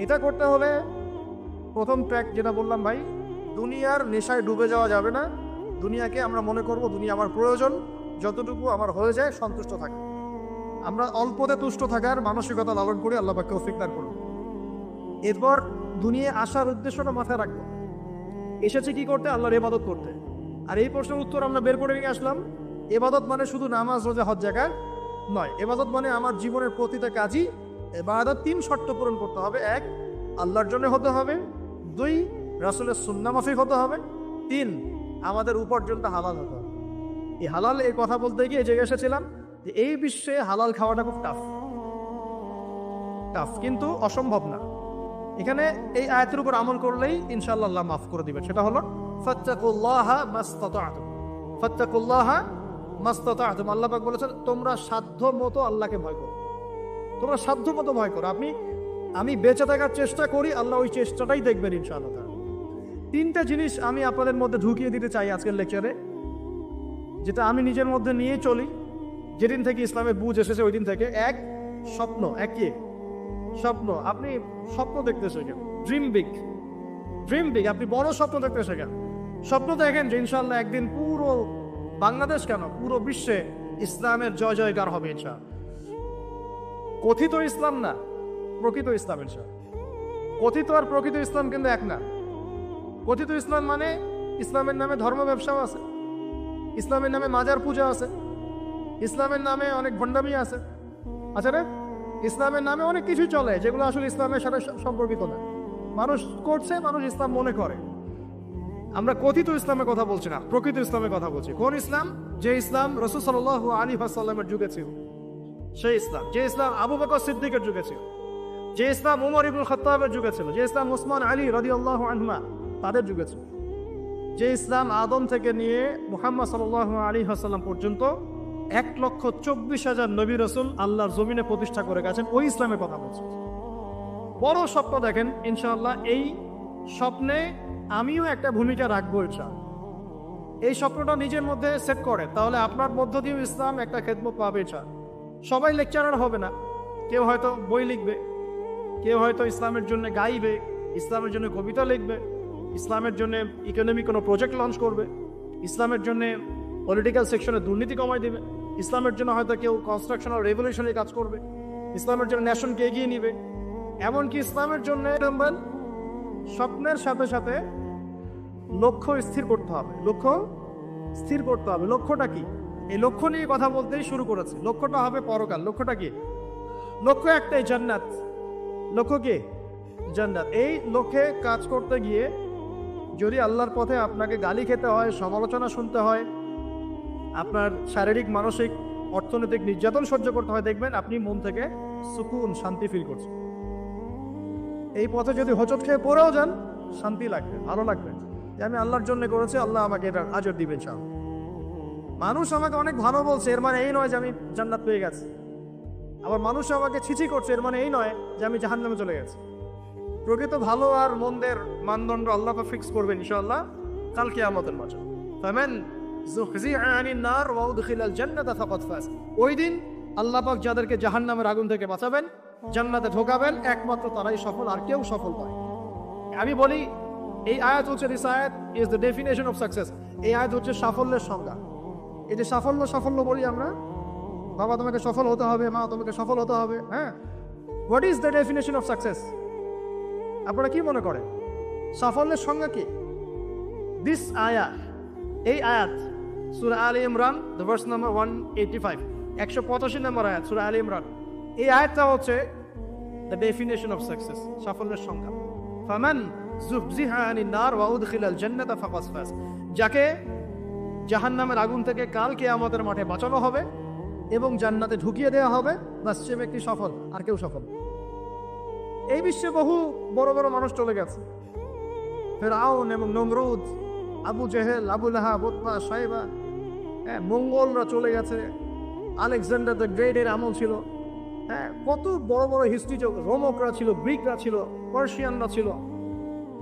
এটা করতে হলে প্রথম ট্র্যাক যেটা বললাম ভাই, দুনিয়ার নেশায় ডুবে যাওয়া যাবে না। দুনিয়াকে আমরা মনে করব দুনিয়া আমার প্রয়োজন, যতটুকু আমার হয়ে যায় সন্তুষ্ট থাকে। আমরা অল্পতে তুষ্ট থাকার মানসিকতা লালন করে আল্লাহ পাক তৌফিক দান করুন। এরপর দুনিয়ায় আসার উদ্দেশ্যটা মাথায় রাখবো, এসেছে কি করতে? আল্লাহর ইবাদত করতে। আর এই প্রশ্নের উত্তর আমরা বের করে নিয়ে আসলাম। ইবাদত মানে শুধু নামাজ, রোজা, হজ, যাকাত নয়। ইবাদত মানে আমার জীবনের প্রতিটা কাজই ইবাদত। 3 শর্ত পূরণ করতে হবে। 1, আল্লাহর জন্য হতে হবে। 2, রাসূলের সুন্নাহ মাফিক হতে হবে। 3, আমাদের উপার্জনটা হালাল হতে হবে। এই হালাল এই কথা বলতে গিয়ে জেগে এসেছিলাম যে এই বিশ্বে হালাল খাওয়াটা খুব টাফ, কিন্তু অসম্ভব না। এখানে এই আয়াতের উপর আমল করলেই ইনশাআল্লাহ আল্লাহ মাফ করে দিবেন। সেটা হলো ফাত্তাকুল্লাহা মাসতাতা'তুম, ফাত্তাকুল্লাহা মাসতাতা'তুম। আল্লাহ পাক বলেছেন তোমরা সাধ্য মতো আল্লাহকে ভয় করো, তোমরা সাধ্য মতো ভয় করো। আমি বেঁচে থাকার চেষ্টা করি, আল্লাহ ওই চেষ্টাটাই দেখবেন ইনশাআল্লাহ। 3টা জিনিস আমি আপনাদের মধ্যে ঢুকিয়ে দিতে চাই আজকের লেকচারে, যেটা আমি নিজের মধ্যে নিয়ে চলি যেদিন থেকে ইসলামের বুঝ এসেছে ওই দিন থেকে। 1, স্বপ্ন। কি স্বপ্ন? আপনি স্বপ্ন দেখতে শেখেন, ড্রিম বিগ। আপনি বড় স্বপ্ন দেখতে শেখেন। স্বপ্ন দেখেন যে ইনশাআল্লাহ একদিন পুরো বাংলাদেশ কেন পুরো বিশ্বে ইসলামের জয় জয়গার হবে ইনশাআল্লাহ। কথিত ইসলাম না, প্রকৃত ইসলাম ইনশাআল্লাহ। কথিত আর প্রকৃত ইসলাম কিন্তু এক না। কথিত ইসলাম মানে ইসলামের নামে ধর্ম ব্যবসাও আছে, ইসলামের নামে মাজার পূজা আছে, ইসলামের নামে অনেক ভণ্ডামি আছে, আচ্ছা না? ইসলামের নামে অনেক কিছু চলে যেগুলো আসলে ইসলামের সাথে সম্পর্কিত না। মানুষ করছে, মানুষ ইসলাম মনে করে। আমরা কথিত ইসলামের কথা বলছি না, প্রকৃত ইসলামের কথা বলছি। কোন ইসলাম? যে ইসলাম রাসূল সাল্লাল্লাহু আলাইহি ওয়াসাল্লামের যুগে ছিল, সেই ইসলাম। যে ইসলাম আবু বকর সিদ্দিকের যুগে ছিল, যে ইসলাম উমর ইবনুল খাত্তাবের যুগে ছিল, যে ইসলাম ওসমান আলী রাদিয়াল্লাহু আনহুমা তাদের যুগে ছিল, যে ইসলাম আদম থেকে নিয়ে মুহাম্মদ সাল্লাল্লাহু আলাইহি ওয়াসাল্লাম পর্যন্ত 1,24,000 নবী রাসূল আল্লাহর জমিনে প্রতিষ্ঠা করে গেছেন, ওই ইসলামের কথা বলছি। বড় স্বপ্ন দেখেন ইনশাআল্লাহ। এই স্বপ্নে আমিও একটা ভূমিকা রাখবো ইনশাআল্লাহ। এই স্বপ্নটা নিজের মধ্যে সেট করে, তাহলে আপনার মধ্য দিয়েও ইসলাম একটা খেদমত পাবে ইনশাআল্লাহ। সবাই লেকচারার হবে না, কেউ হয়তো বই লিখবে, কেউ হয়তো ইসলামের জন্য গাইবে, ইসলামের জন্য কবিতা লিখবে, ইসলামের জন্য ইকোনমিক কোনো প্রজেক্ট লঞ্চ করবে, ইসলামের জন্য পলিটিক্যাল সেকশনে দুর্নীতি কমাই দেবে, ইসলামের জন্য হয়তো কেউ কনস্ট্রাকশনাল রেভলিউশনের কাজ করবে, ইসলামের জন্য নেশনকে এগিয়ে নিবে। এমনকি ইসলামের জন্য স্বপ্নের সাথে সাথে লক্ষ্য স্থির করতে হবে। লক্ষ্যটা কি? এই লক্ষ্য নিয়ে কথা বলতেই শুরু করেছে। লক্ষ্যটা হবে পরকাল। লক্ষ্যটা কি? লক্ষ্য একটাই, জান্নাত। লক্ষ্য কি? জান্নাত। এই লক্ষ্যে কাজ করতে গিয়ে যদি আল্লাহর পথে আপনাকে গালি খেতে হয়, সমালোচনা শুনতে হয়, আপনার শারীরিক, মানসিক, অর্থনৈতিক নির্যাতন সহ্য করতে হয়, দেখবেন আপনি মন থেকে সুকুন, শান্তি ফিল করছেন। এই পথে যদি হোঁচট খেয়ে পড়েও যান, শান্তি লাগবে, ভালো লাগবে। আমি আল্লাহর জন্য করেছি, আল্লাহ আমাকে এটার আজর দিবেন। মানুষ আমাকে অনেক ভালো বলছে, এর মানে এই নয় যে আমি জান্নাত পেয়ে গেছি। আবার মানুষ আমাকে ছিছি করছে, এর মানে এই নয় যে আমি জাহান্নামে চলে গেছি। প্রকৃত ভালো আর মন্দের মানদণ্ড আল্লাহ ফিক্স করবেন ইনশাআল্লাহ কাল কিয়ামতের মাঠে। ফামান যুহজিহা আনিন নার ওয়া উদখিলাল জান্নাতা ফাকাদ ফাজ। ওই দিন আল্লাহ পাক যাদেরকে জাহান্নামের আগুন থেকে বাঁচাবেন, জান্নাতে ঢোকাবেন, একমাত্র তারাই সফল, আর কেউ সফল নয়। আমি বলি এই আয়াত হচ্ছে, দিস আয়াত is the definition of success. এই আয়াত হচ্ছে সাফল্যের সংজ্ঞা। এই যে সাফল্য বলি আমরা, বাবা তোমাকে সফল হতে হবে, মা তোমাকে সফল হতে হবে, হ্যাঁ, what is the definition of success? আপনারা কি মনে করেন সাফল্যের সংজ্ঞা কি? দিস আয়াত, এই আয়াত সূরা আলে ইমরান দ্য ভার্স নাম্বার 185, 185 নম্বর আয়াত সূরা আলে ইমরান। এই আয়াতটা হচ্ছে দ্য ডেফিনেশন অফ সাকসেস, সাফল্যের সংজ্ঞা। ফামান যুহজিহা আনিন নার ওয়া উদখিলাল জান্নাতা ফাকাদ ফাজ। যাকে জাহান্নামের আগুন থেকে কাল কিয়ামতের মাঠে বাঁচানো হবে এবং জান্নাতে ঢুকিয়ে দেওয়া হবে, বাস সে ব্যক্তি সফল, আর কেউ সফল। এই বিশ্বে বহু বড় বড় মানুষ চলে গেছে, ফিরআউন এবং নমরুদ, আবু জেহেল, আবু লাহাব, উতবা, সাইবা, হ্যাঁ, মঙ্গলরা চলে গেছে, আলেকজান্ডার দ্য গ্রেটের আমল ছিল, হ্যাঁ, কত বড় বড় হিস্ট্রি, রোমকরা ছিল, গ্রিকরা ছিল, পার্সিয়ানরা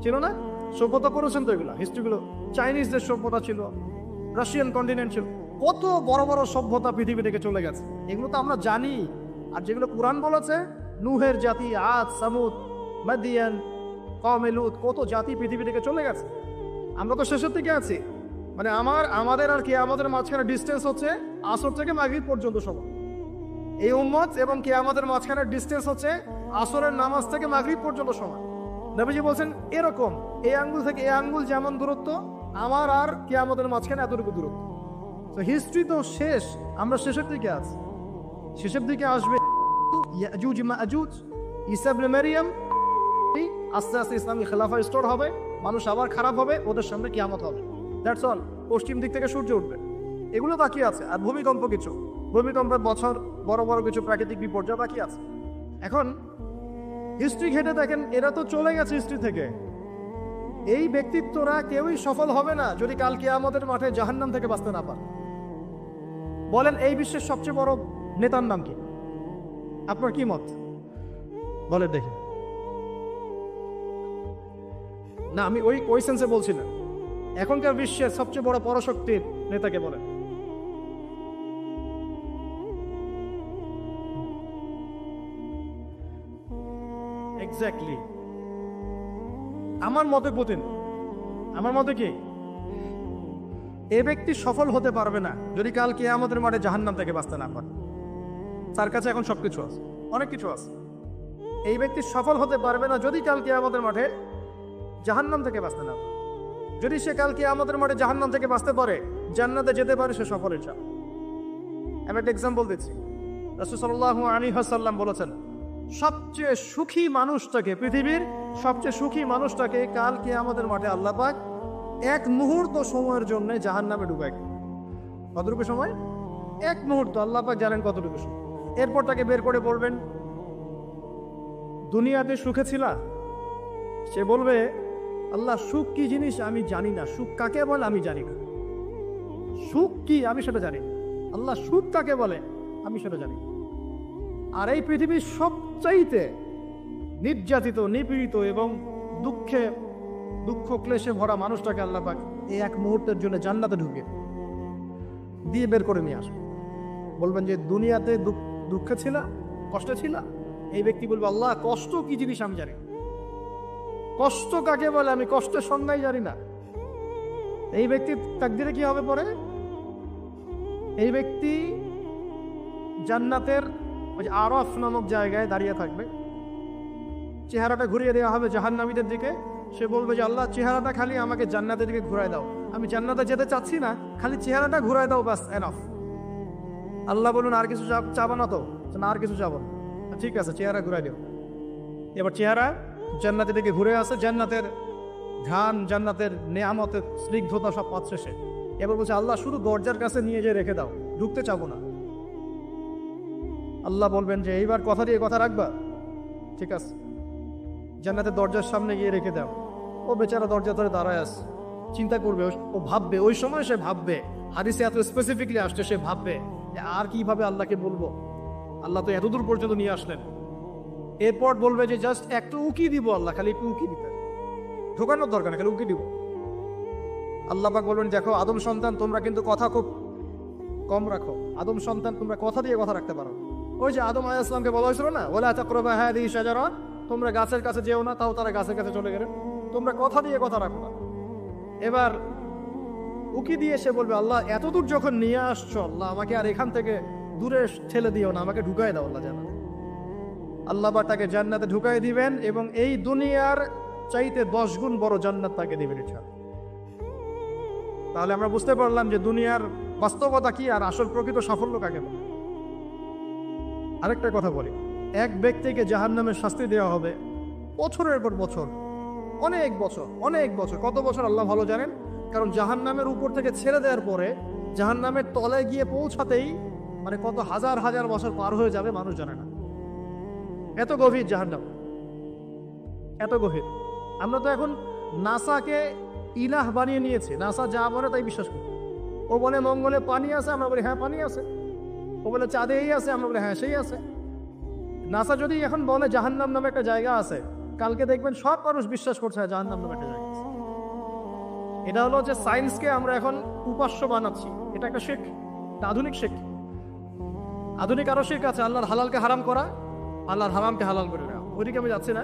ছিল না? সভ্যতা করেছেন তো এগুলো, হিস্ট্রিগুলো। চাইনিজদের সভ্যতা ছিল, রাশিয়ান কন্টিনেন্ট ছিল, কত বড় বড় সভ্যতা পৃথিবী থেকে চলে গেছে। এগুলো তো আমরা জানি। আর যেগুলো কুরআন বলেছে, নূহের জাতি, আদ, সামুদ, মাদিয়ান, কওমে লূত, কত জাতি পৃথিবী থেকে চলে গেছে। আমরা তো শেষের দিকে আছি। মানে আমাদের আর কিয়ামতের মাঝখানে ডিস্টেন্স হচ্ছে আসর থেকে মাগরিব পর্যন্ত সময়। এই উম্মত এবং কিয়ামতের মাঝখানে ডিস্টেন্স হচ্ছে আসরের নামাজ থেকে মাগরিব পর্যন্ত সময়। নবীজি বলছেন এরকম, এই আঙ্গুল থেকে এই আঙ্গুল যেমন দূরত্ব, আমার আর কিয়ামতের মাঝখানে এতটুকু দূরত্ব। তো হিস্ট্রি তো শেষ, আমরা শেষের দিকে আছি। শেষের দিকে আসবে ইয়াজুজ মাজুজ, ঈসা ইবনে মারইয়াম, আস্তে আস্তে ইসলামী খেলাফা স্টোর হবে, মানুষ আবার খারাপ হবে, ওদের সামনে কিয়ামত হবে। That's all. পশ্চিম দিক থেকে সূর্য উঠবে, এগুলো বাকি আছে। আর ভূমিকম্প, কিছু ভূমিকম্পের বছর, বড় বড় কিছু প্রাকৃতিক বিপর্যয় বাকি আছে। এখন হিস্ট্রি ঘেটে দেখেন, এরা তো চলে গেছে হিস্ট্রি থেকে। এই ব্যক্তিত্বরা কেউই সফল হবে না যদি কাল কিয়ামতের মাঠে জাহান্নাম থেকে বাঁচতে না পারে। বলেন এই বিশ্বের সবচেয়ে বড় নেতার নাম কি? আপনার কি মত বলে দেখি। না, আমি ওই সেন্সে বলছি না। এখনকার বিশ্বের সবচেয়ে বড় পরাশক্তির নেতাকে বলেন। এক্স্যাক্টলি, আমার মতে পুতিন। আমার মতে কি, এ ব্যক্তি সফল হতে পারবে না যদি কাল কিয়ামতের মাঠে জাহান্নাম থেকে বাঁচতে না পারে। তার কাছে এখন সবকিছু আছে, অনেক কিছু আছে। এই ব্যক্তি সফল হতে পারবে না যদি কাল কিয়ামতের মাঠে জাহান্নাম থেকে বাঁচতে না পারে। যদি সে কাল কিয়ামতের মাঠে জাহান্নাম থেকে বাঁচতে পারে, জান্নাতে যেতে পারে, সে সফলের চাপ। আমি একটা এক্সাম্পল দিচ্ছি। রাসূল সাল্লাল্লাহু আলাইহি ওয়াসাল্লাম বলেছেন, সবচেয়ে সুখী মানুষটাকে, পৃথিবীর সবচেয়ে সুখী মানুষটাকে কাল কিয়ামতের মাঠে আল্লাহ পাক এক মুহূর্ত সময়ের জন্য জাহান্নামে ডুবায়। কতটুকু সময়? এক মুহূর্ত। আল্লাহ পাক জানেন কতটুকু সময়। এরপর তাকে বের করে বলবেন, দুনিয়াতে সুখে ছিলা? সে বলবে, আল্লাহ সুখ কি জিনিস আমি জানি না, সুখ কাকে বলে আমি জানি না, সুখ কি আমি সেটা জানি। আল্লাহ সুখ কাকে বলে আমি সেটা জানি। আর এই পৃথিবীর সবচাইতে নির্যাতিত, নিপীড়িত এবং দুঃখ ক্লেশে ভরা মানুষটাকে আল্লাহ পাক এই এক মুহূর্তের জন্য জান্নাতে ঢুকে দিয়ে বের করে নিয়ে আসবে। বলবেন যে দুনিয়াতে দুঃখে ছিল, কষ্টে ছিল। এই ব্যক্তি বলবে, আল্লাহ কষ্ট কি জিনিস আমি জানি, কষ্ট কাকে বলে আমি কষ্টের সংজ্ঞাই জানি না। এই ব্যক্তির তাকদিরে কি হবে পরে? এই ব্যক্তি জান্নাতের ওই আরাফ নামক জায়গায় দাঁড়িয়ে থাকবে, চেহারাটা ঘুরিয়ে দেওয়া হবে জাহান্নামীদের দিকে। সে বলবে যে আল্লাহ চেহারাটা খালি আমাকে জান্নাতের দিকে ঘুরাই দাও, আমি জান্নাতে যেতে চাচ্ছি না, খালি চেহারাটা ঘুরাই দাও, বাস এনাফ। আল্লাহ বলুন আর কিছু চাবো না? তো না, আর কিছু চাবো না। ঠিক আছে, চেহারা ঘুরাই দিও। এবার চেহারা জান্নাতের দিকে ঘুরে আসে, জান্নাতের ঘ্রাণ, জান্নাতের নেয়ামতের স্নিগ্ধতা সব পাচ্ছে সে। এবার বলছে আল্লাহ শুধু দরজার কাছে নিয়ে যেয়ে রেখে দাও, ঢুকতে চাবো না। আল্লাহ বলবেন যে এইবার কথা দিয়ে কথা রাখবা, ঠিক আছে, জান্নাতের দরজার সামনে গিয়ে রেখে দাও। ও বেচারা দরজা ধরে দাঁড়ায় আছে, চিন্তা করবে, ও ভাববে, ওই সময় সে ভাববে, হাদিসে এত স্পেসিফিকলি আসছে, সে ভাববে যে আর কিভাবে আল্লাহকে বলবো, আল্লাহ তো এতদূর পর্যন্ত নিয়ে আসলেন। এরপর বলবে যে জাস্ট একটু উকি দিব, আল্লাহ খালি একটু উকি দিতে, ঢোকানোর দরকার না, খালি উকি দিব। আল্লাহ পাক বলবেন, দেখো আদম সন্তান, তোমরা কিন্তু কথা খুব কম রাখো। আদম সন্তান, তোমরা কথা দিয়ে কথা রাখতে পারো। ওই যে আদম আলাইহিস সালামকে বলা হয়েছিল না, ওয়ালা তাকরাবা হাযিহি শাজারা, তোমরা গাছের কাছে যেও না, তাও তারা গাছের কাছে চলে গেলেন। তোমরা কথা দিয়ে কথা রাখো না। এবার উকি দিয়ে সে বলবে, আল্লাহ এতদূর যখন নিয়ে আসছো, আল্লাহ আমাকে আর এখান থেকে দূরে ঠেলে দিও না, আমাকে ঢুকাই দাও আল্লাহ জান্নাতে। আল্লাহ বা তাকে জান্নাতে ঢুকাই দিবেন এবং এই দুনিয়ার চাইতে 10 গুণ বড় জান্নাত তাকে দিবেন ইনশাআল্লাহ। তাহলে আমরা বুঝতে পারলাম যে দুনিয়ার বাস্তবতা কি আর আসল প্রকৃত সাফল্য কাকে বলে। আরেকটা কথা বলি, এক ব্যক্তিকে জাহান্নামের শাস্তি দেওয়া হবে বছরের পর বছর, অনেক বছর, অনেক বছর। কত বছর আল্লাহ ভালো জানেন, কারণ জাহান্নামের উপর থেকে ছেড়ে দেওয়ার পরে জাহান্নামের তলায় গিয়ে পৌঁছাতেই মানে কত হাজার হাজার বছর পার হয়ে যাবে মানুষ জানে না। এত গভীর জাহান্নাম, এত গভীর। আমরা তো এখন নাসাকে ইলাহ বানিয়ে নিয়েছি, নাসা যা বলে তাই বিশ্বাস করি। ও বলে মঙ্গলে পানি আছে, আমরা বলি হ্যাঁ পানি আছে। ও বলে চাঁদে এই আছে, আমরা বলি হ্যাঁ সেই আছে। নাসা যদি এখন বলে জাহান্নাম নামে একটা জায়গা আছে, কালকে দেখবেন সব মানুষ বিশ্বাস করছে জাহান্নাম নামে একটা জায়গা আছে। এটা হলো যে সায়েন্সকে আমরা এখন উপাস্য বানাচ্ছি, এটা একটা শিখ, আধুনিক শিখ। আধুনিক আরো শিখ আছে, আল্লাহর হালালকে হারাম করা, আল্লাহর হারামকে হালাল করে দেওয়া। ওইদিকে আমি যাচ্ছি না।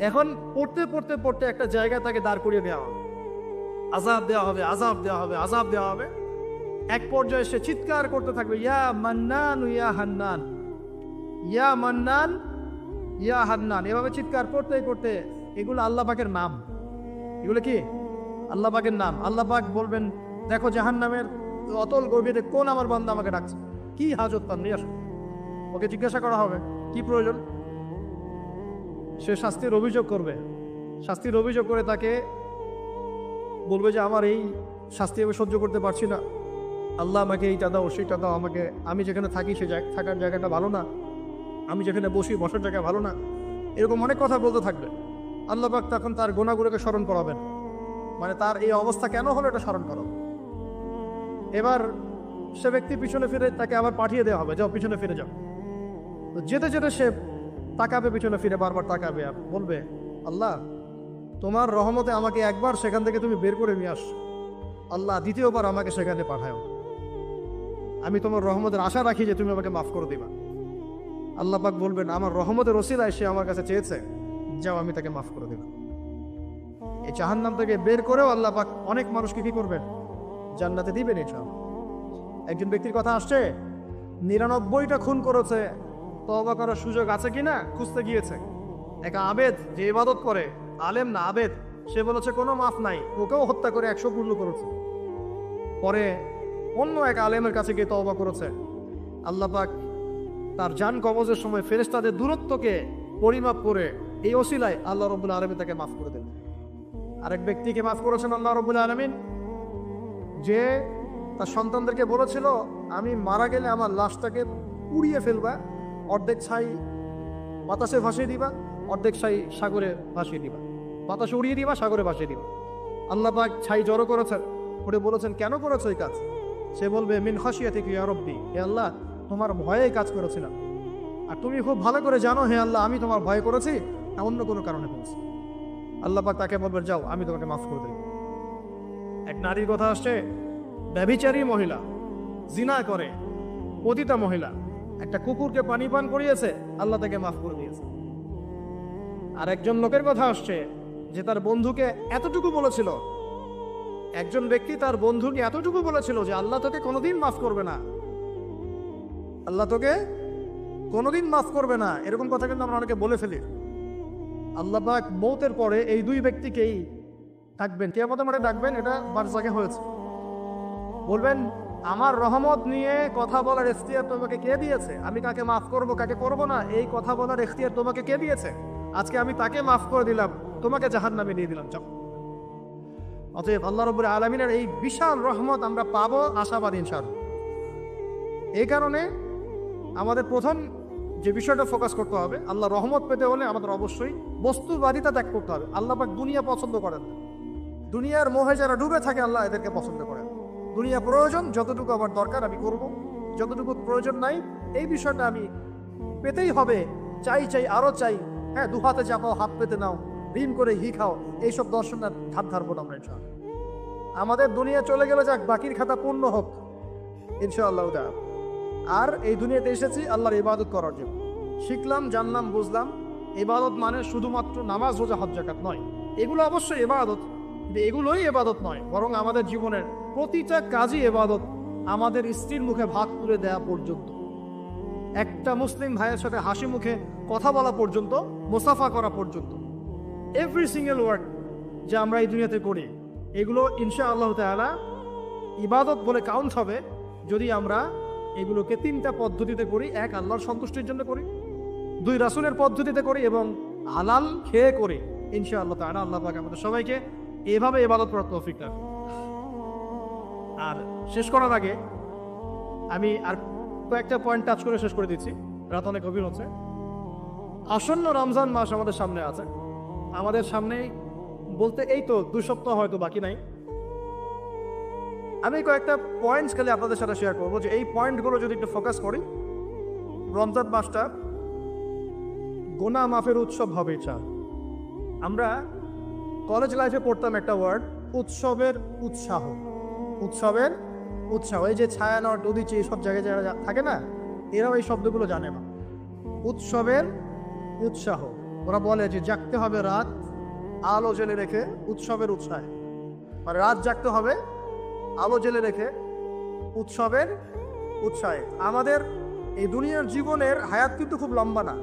এখন পড়তে পড়তে পড়তে একটা জায়গায় তাকে দাঁড় করিয়ে দেওয়া হবে, আযাব দেওয়া হবে, আযাব দেওয়া হবে, আযাব দেওয়া হবে। এক পর্যায়ে সে চিৎকার করতে থাকবে, ইয়া মান্নান ইয়া হান্নান, ইয়া মান্নান ইয়া হান্নান। এভাবে চিৎকার করতে করতে, এগুলো আল্লাহ পাকের নাম। এগুলো কি আল্লাহ পাকের নাম। আল্লাহ পাক বলবেন, দেখো জাহান্নামের অতল গভীরে কোন আমার বান্দা আমাকে ডাকছে, কি হাজত পান নিয়ে আসো। ওকে জিজ্ঞাসা করা হবে কি প্রয়োজন। সে শাস্তির অভিযোগ করবে, শাস্তির অভিযোগ করে তাকে বলবে যে আমার এই শাস্তি আমি সহ্য করতে পারছি না, আল্লাহ আমাকে এইটা দাও সেইটা দাও, আমাকে, আমি যেখানে থাকি সে থাকার জায়গাটা ভালো না, আমি যেখানে বসি বসার জায়গা ভালো না, এরকম অনেক কথা বলতে থাকবে। আল্লাহ পাক তখন তার গুনাহগুলোকে স্মরণ করাবেন, মানে তার এই অবস্থা কেন হলো এটা স্মরণ করো। এবার সে ব্যক্তি পিছনে ফিরে, তাকে আবার পাঠিয়ে দেওয়া হবে, যাও পিছনে ফিরে যাও। তো যেতে যেতে সে তাকাবে পিছনে ফিরে, বারবার তাকাবে আর বলবে, আল্লাহ তোমার রহমতে আমাকে একবার সেখান থেকে তুমি বের করে নিয়ে আস, আল্লাহ দ্বিতীয়বার আমাকে সেখানে পাঠাও, আমি তোমার রহমতের আশা রাখি যে তুমি আমাকে মাফ করে দিবা। আল্লাহ পাক বলবেন, আমার রহমতের ওসিলায় সে আমার কাছে চেয়েছে, যাও আমি তাকে মাফ করে দিলাম। এই জাহান্নাম থেকে বের করেও আল্লাহ পাক অনেক মানুষকে কি করবেন, জান্নাতে দিবেন। ইনশাআল্লাহ। একজন ব্যক্তির কথা আসছে, 99টা খুন করেছে, তওবা করার সুযোগ আছে কিনা খুঁজতে গিয়েছে। এক আবেদ যে ইবাদত করে, আলেম না আবেদ, সে বলেছে কোনো মাফ নাই, ওকেও হত্যা করে 100 পূর্ণ করেছে। পরে অন্য এক আলেমের কাছে গিয়ে তওবা করেছে, আল্লাহ পাক তার জান কবজের সময় ফেরেশতাদের দূরত্বকে পরিমাপ করে এই ওসিলায় আল্লাহ রাব্বুল আলামিন তাকে মাফ করে দিলেন। আরেক ব্যক্তিকে মাফ করেছেন আল্লাহ রাব্বুল আলামিন, যে তার সন্তানদেরকে বলেছিল আমি মারা গেলে আমার লাশটাকে পুড়িয়ে ফেলবা, অর্ধেক ছাই বাতাসে ভাসিয়ে দিবা, অর্ধেক ছাই সাগরে ভাসিয়ে দিবা, বাতাসে উড়িয়ে দিবা, সাগরে ভাসিয়ে দিবা। আল্লাহ পাক ছাই জড়ো করেছেন, করে বলেছেন কেন করেছো এই কাজ? সে বলবে মিন খাশিয়াতিকা ইয়া রাব্বি, হে আল্লাহ তোমার ভয়ে কাজ করেছিলাম, আর তুমি খুব ভালো করে জানো হে আল্লাহ আমি তোমার ভয় করেছি, অন্য কোনো কারণে করেছি। আল্লাহ পাক তাকে বলবেন যাও আমি তোমাকে মাফ করে দিই। এক নারীর কথা আসছে, ব্যভিচারী মহিলা, জিনা করে, পতিতা মহিলা, একটা কুকুরকে পানি পান করিয়েছে, আল্লাহ তাকে মাফ করে দিয়েছে। আর একজন লোকের কথা আসছে যে তার বন্ধুকে এতটুকু বলেছিল, একজন ব্যক্তি তার বন্ধুকে এতটুকু বলেছিল যে আল্লাহ তোকে কোনোদিন মাফ করবে না, আল্লাহ তোকে কোনোদিন মাফ করবে না। এরকম কথা কিন্তু আমরা অনেকে বলে ফেলি। আল্লাহ পাক মৌতের পরে এই দুই ব্যক্তিকেই ডাকবেন, কিয়ামতের মাঠে ডাকবেন, এটা বারজাকে হয়েছে। বলবেন আমার রহমত নিয়ে কথা বলার ইখতিয়ার তোমাকে কে দিয়েছে? আমি কাকে মাফ করব কাকে করব না এই কথা বলার ইখতিয়ার তোমাকে কে দিয়েছে? আজকে আমি তাকে মাফ করে দিলাম, তোমাকে জাহান্নামে দিয়ে দিলাম। যাও। অতএব আল্লাহ রাব্বুল আলামিনের এই বিশাল রহমত আমরা পাবো, আশাবাদী ইনশাআল্লাহ। এই কারণে আমাদের প্রথম যে বিষয়টা ফোকাস করতে হবে, আল্লাহ রহমত পেতে হলে আমাদের অবশ্যই বস্তুবাদিতা ত্যাগ করতে হবে। আল্লাহ পাক দুনিয়া পছন্দ করেন না, দুনিয়ার মোহে যারা ডুবে থাকে আল্লাহ এদেরকে পছন্দ করেন। দুনিয়া প্রয়োজন, যতটুকু আমার দরকার আমি করব, যতটুকু প্রয়োজন নাই এই বিষয়টা আমি পেতেই হবে, চাই চাই আরো চাই, হ্যাঁ দু হাতে চাপাও হাত পেতে নাও, ঋণ করে হি খাও, এইসব দর্শনের ধার ধারবো না আমরা ইনশাআল্লাহ। আমাদের দুনিয়া চলে গেলে যাক, বাকির খাতা পূর্ণ হোক ইনশাআল্লাহ। আর এই দুনিয়াতে এসেছি আল্লাহর ইবাদত করার জন্য। শিখলাম, জানলাম, বুঝলাম ইবাদত মানে শুধুমাত্র নামাজ, রোজা, হজ, যাকাত নয়। এগুলো অবশ্যই ইবাদত, কিন্তু এগুলোই ইবাদত নয়, বরং আমাদের জীবনের প্রতিটা কাজই ইবাদত। আমাদের স্ত্রীর মুখে ভাত তুলে দেওয়া পর্যন্ত, একটা মুসলিম ভাইয়ের সাথে হাসি মুখে কথা বলা পর্যন্ত, মুসাফা করা পর্যন্ত, এভরি সিঙ্গেল ওয়ার্ড যা আমরা এই দুনিয়াতে করি, এগুলো ইনশাআল্লাহ তাআলা ইবাদত বলে কাউন্ট হবে যদি আমরা এগুলোকে তিনটা পদ্ধতিতে করি। এক, আল্লাহর সন্তুষ্টির জন্য করি; দুই, রাসূলের পদ্ধতিতে করি; এবং হালাল খেয়ে করি। ইনশাআল্লাহ তাআলা আল্লাহ পাক আমাদের সবাইকে এভাবে ইবাদত করার তৌফিক দান। আর শেষ করার আগে আমি আর কয়েকটা পয়েন্ট টাচ করে শেষ করে দিচ্ছি, রাত অনেক গভীর হচ্ছে। আসন্ন রমজান মাস আমাদের সামনে আছে। আমাদের সামনে বলতে এই তো 2 সপ্তাহ হয়তো বাকি নাই। আমি কয়েকটা পয়েন্টস খালি আপনাদের সাথে শেয়ার করবো, যে এই পয়েন্টগুলো যদি একটু ফোকাস করি, রমজান মাসটা গুনাহ মাফের উৎসব হবে। আমরা কলেজ লাইফে পড়তাম একটা ওয়ার্ড, উৎসবের উৎসাহ। উৎসবের উৎসাহ, এই যে ছায়ানট, উদিচি, সব জায়গায় যারা থাকে না, এরাও এই শব্দগুলো জানে না। উৎসবের উৎসাহ, ওরা বলে যে জাগতে হবে রাত আলো জেলে রেখে উৎসবের উৎসাহে, মানে রাত জাগতে হবে আলো জেলে রেখে উৎসবের উৎসাহে। আমাদের এই দুনিয়ার জীবনের হায়াত কিন্তু খুব লম্বা না,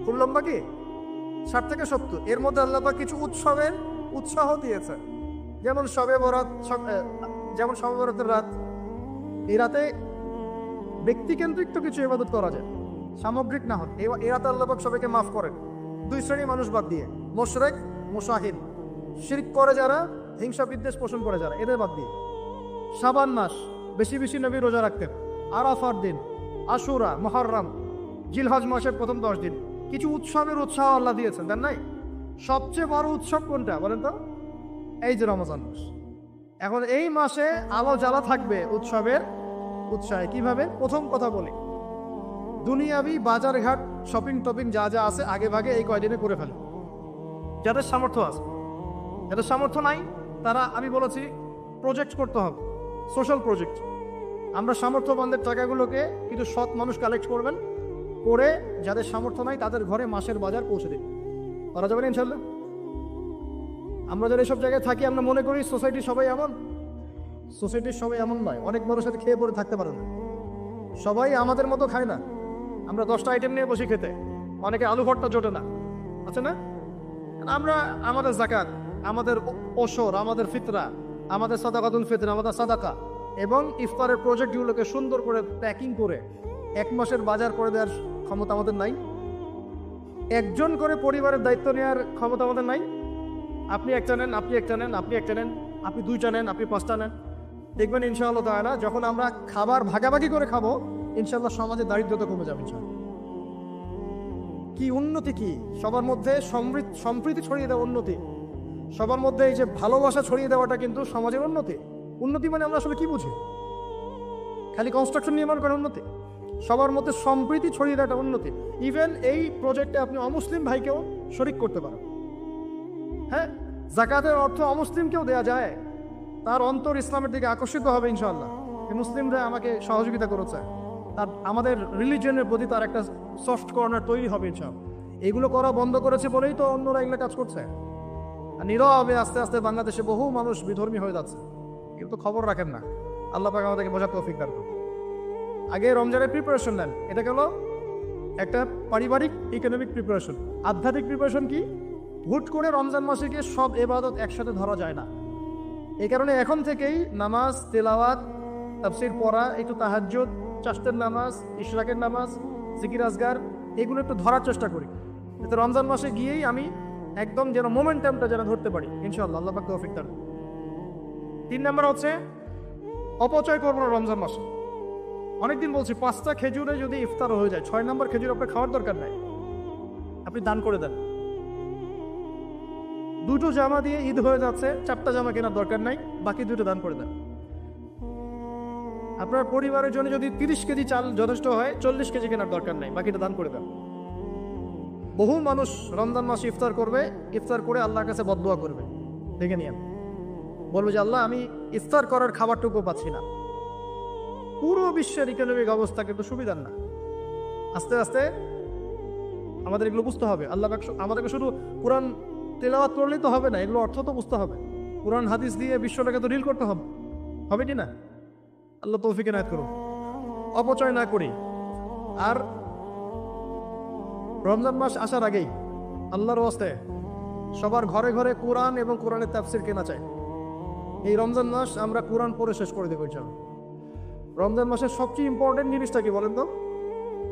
খুব লম্বা কি 60 থেকে 70। এর মধ্যে আল্লাহ পাক কিছু উৎসবের উৎসাহ দিয়েছে, যেমন শবে বরাত, যেমন শবে বরাতের রাত। এই রাতে ব্যক্তিকেন্দ্রিক তো কিছু ইবাদত করা যায়, সামগ্রিক না হয়। এই রাতে আল্লাহ পাক সবাইকে মাফ করেন, 2 শ্রেণীর মানুষ বাদ দিয়ে, মুশরিক, মুশাহিদ, শিরক করে যারা, হিংসা বিদ্বেষ পোষণ করে যারা, এদের বাদ দিয়ে। শাবান মাস বেশি বেশি নবী রোজা রাখতেন। আরাফার দিন, আশুরা, মুহররম, জিলহজ মাসের প্রথম 10 দিন কিছু উৎসবের উৎসাহ আল্লাহ দিয়েছেন, তাই নাই? সবচেয়ে বড় উৎসব কোনটা বলেন তো? এই যে রমজান মাস। এখন এই মাসে আলো জ্বালা থাকবে উৎসবের উৎসাহে। কিভাবে? প্রথম কথা বলি, দুনিয়াবি বাজার ঘাট, শপিং টপিং যা যা আছে আগে ভাগে এই কয়দিনে করে ফেলে, যাদের সামর্থ্য আছে। যাদের সামর্থ্য নাই তারা, আমি বলেছি, প্রজেক্ট করতে হবে, সোশ্যাল প্রজেক্ট। আমরা সামর্থ্যবানদের টাকাগুলোকে কিছু সৎ মানুষ কালেক্ট করবেন, করে যাদের সামর্থ্য নাই তাদের ঘরে মাসের বাজার পৌঁছে দিন। করা যাবে না ইনশাল্লাহ? আমরা যারা এসব জায়গায় থাকি আমরা মনে করি সোসাইটির সবাই এমন। সোসাইটির সবাই এমন নয়। অনেক মানুষের সাথে খেয়ে পরে থাকতে পারে না, সবাই আমাদের মতো খায় না। আমরা 10টা আইটেম নিয়ে বসে খেতে, অনেকে আলু ভর্তা জোটে না, আছে না? আমরা আমাদের যাকাত, আমাদের ওশর, আমাদের ফিতরা, আমাদের সাদাকাতুল ফিতর, আমাদের সাদাকা এবং ইফতারের প্রজেক্টগুলোকে সুন্দর করে প্যাকিং করে 1 মাসের বাজার করে দেওয়ার ক্ষমতা আমাদের নাই। একজন করে পরিবারের দায়িত্ব নেওয়ার ক্ষমতা আমাদের নাই। আপনি একটা নেন, আপনি একটা নেন, আপনি একটা নেন, আপনি 2টা নেন, আপনি 5টা নেন। দেখবেন ইনশাআল্লাহ তাআলা যখন আমরা খাবার ভাগাভাগি করে খাবো, ইনশাআল্লাহ সমাজে দারিদ্রতা কমে যাবে ইনশাআল্লাহ। কি উন্নতি, কি সবার মধ্যে সম্প্রীতি ছড়িয়ে দেওয়া উন্নতি, সবার মধ্যে এই যে ভালোবাসা ছড়িয়ে দেওয়াটা কিন্তু সমাজের উন্নতি। উন্নতি মানে আমরা আসলে কি বুঝি? খালি কনস্ট্রাকশন নির্মাণ করার উন্নতি? সবার মধ্যে সম্প্রীতি ছড়িয়ে দেওয়াটা উন্নতি। ইভেন এই প্রজেক্টে আপনি অমুসলিম ভাইকেও শরিক করতে পারেন। হ্যাঁ, যাকাতের অর্থ অমুসলিমকেও দেয়া যায়, তার অন্তর ইসলামের দিকে আকর্ষিত হবে ইনশাআল্লাহ। এই মুসলিমরা আমাকে সহযোগিতা করেছে, তার আমাদের রিলিজিয়নের প্রতি তার একটা সফট কর্নার তৈরি হবে ইনশাআল্লাহ। এগুলো করা বন্ধ করেছে বলেই তো অন্যরা এগুলো কাজ করছে। আর নীরবে আস্তে আস্তে বাংলাদেশে বহু মানুষ বিধর্মী হয়ে যাচ্ছে, কিন্তু খবর রাখেন না। আল্লাহ পাক আমাদেরকে বোঝার তৌফিক দান করুন। আগে রমজানের প্রিপারেশন নেন, এটা গেল একটা পারিবারিক ইকোনমিক প্রিপারেশন। আধ্যাত্মিক প্রিপারেশন কি? হুট করে রমজান মাসে গিয়ে সব ইবাদত একসাথে ধরা যায় না। এই কারণে এখন থেকেই নামাজ, তেলাওয়াত, তাফসীর পড়া, একটু তাহাজ্জুদ, চাষতের নামাজ, ইশরাকের নামাজ, জিকির আজগার, এগুলো একটু ধরার চেষ্টা করি, যাতে রমজান মাসে গিয়েই আমি একদম যেন মোমেন্টামটা যেন ধরতে পারি ইনশাআল্লাহ। আল্লাহ পাক তৌফিক দান। 3 নাম্বার হচ্ছে অপচয় করবো না রমজান মাসে। অনেকদিন বলছি 5টা খেজুরে যদি ইফতার হয়ে যায়, 6 নাম্বার খেজুর আপনার খাওয়ার দরকার নাই, আপনি দান করে দেন। দুটো জামা দিয়ে ঈদ হয়ে যাচ্ছে, 4টা জামা কেনার দরকার নাই, বাকি 2টো দান করে দেন। আপনার পরিবারের জন্য যদি 30 কেজি চাল যথেষ্ট হয়, 40 কেজি কেনার দরকার নাই, বাকিটা দান করে দেন। বহু মানুষ রমজান মাসে ইফতার করবে, ইফতার করে আল্লাহর কাছে বদদুয়া করবে, দেখে নিয়ে বলবে যে আল্লাহ আমি ইফতার করার খাবারটুকু পাচ্ছি না। পুরো বিশ্বের ইকোনমিক অবস্থা কিন্তু সুবিধার না। আস্তে আস্তে আমাদের এগুলো বুঝতে হবে। আল্লাহ আমাদেরকে শুধু কোরআন তেলাওয়াত করলেই তো হবে না, এগুলো অর্থ তো বুঝতে হবে। কোরআন হাদিস দিয়ে বিশ্বটাকে তো রিল করতে হবে, হবে কি না? আল্লাহ তৌফিক এনায়েত করুন। অপচয় না করি। আর রমজান মাস আসার আগেই আল্লাহর ওয়াস্তে সবার ঘরে ঘরে কোরআন এবং কোরআনের তাফসীর কেনা চাই। এই রমজান মাস আমরা কোরআন পড়ে শেষ করে দেবো ইনশাআল্লাহ। রমজান মাসের সবচেয়ে ইম্পর্টেন্ট জিনিসটা কি বলেন তো?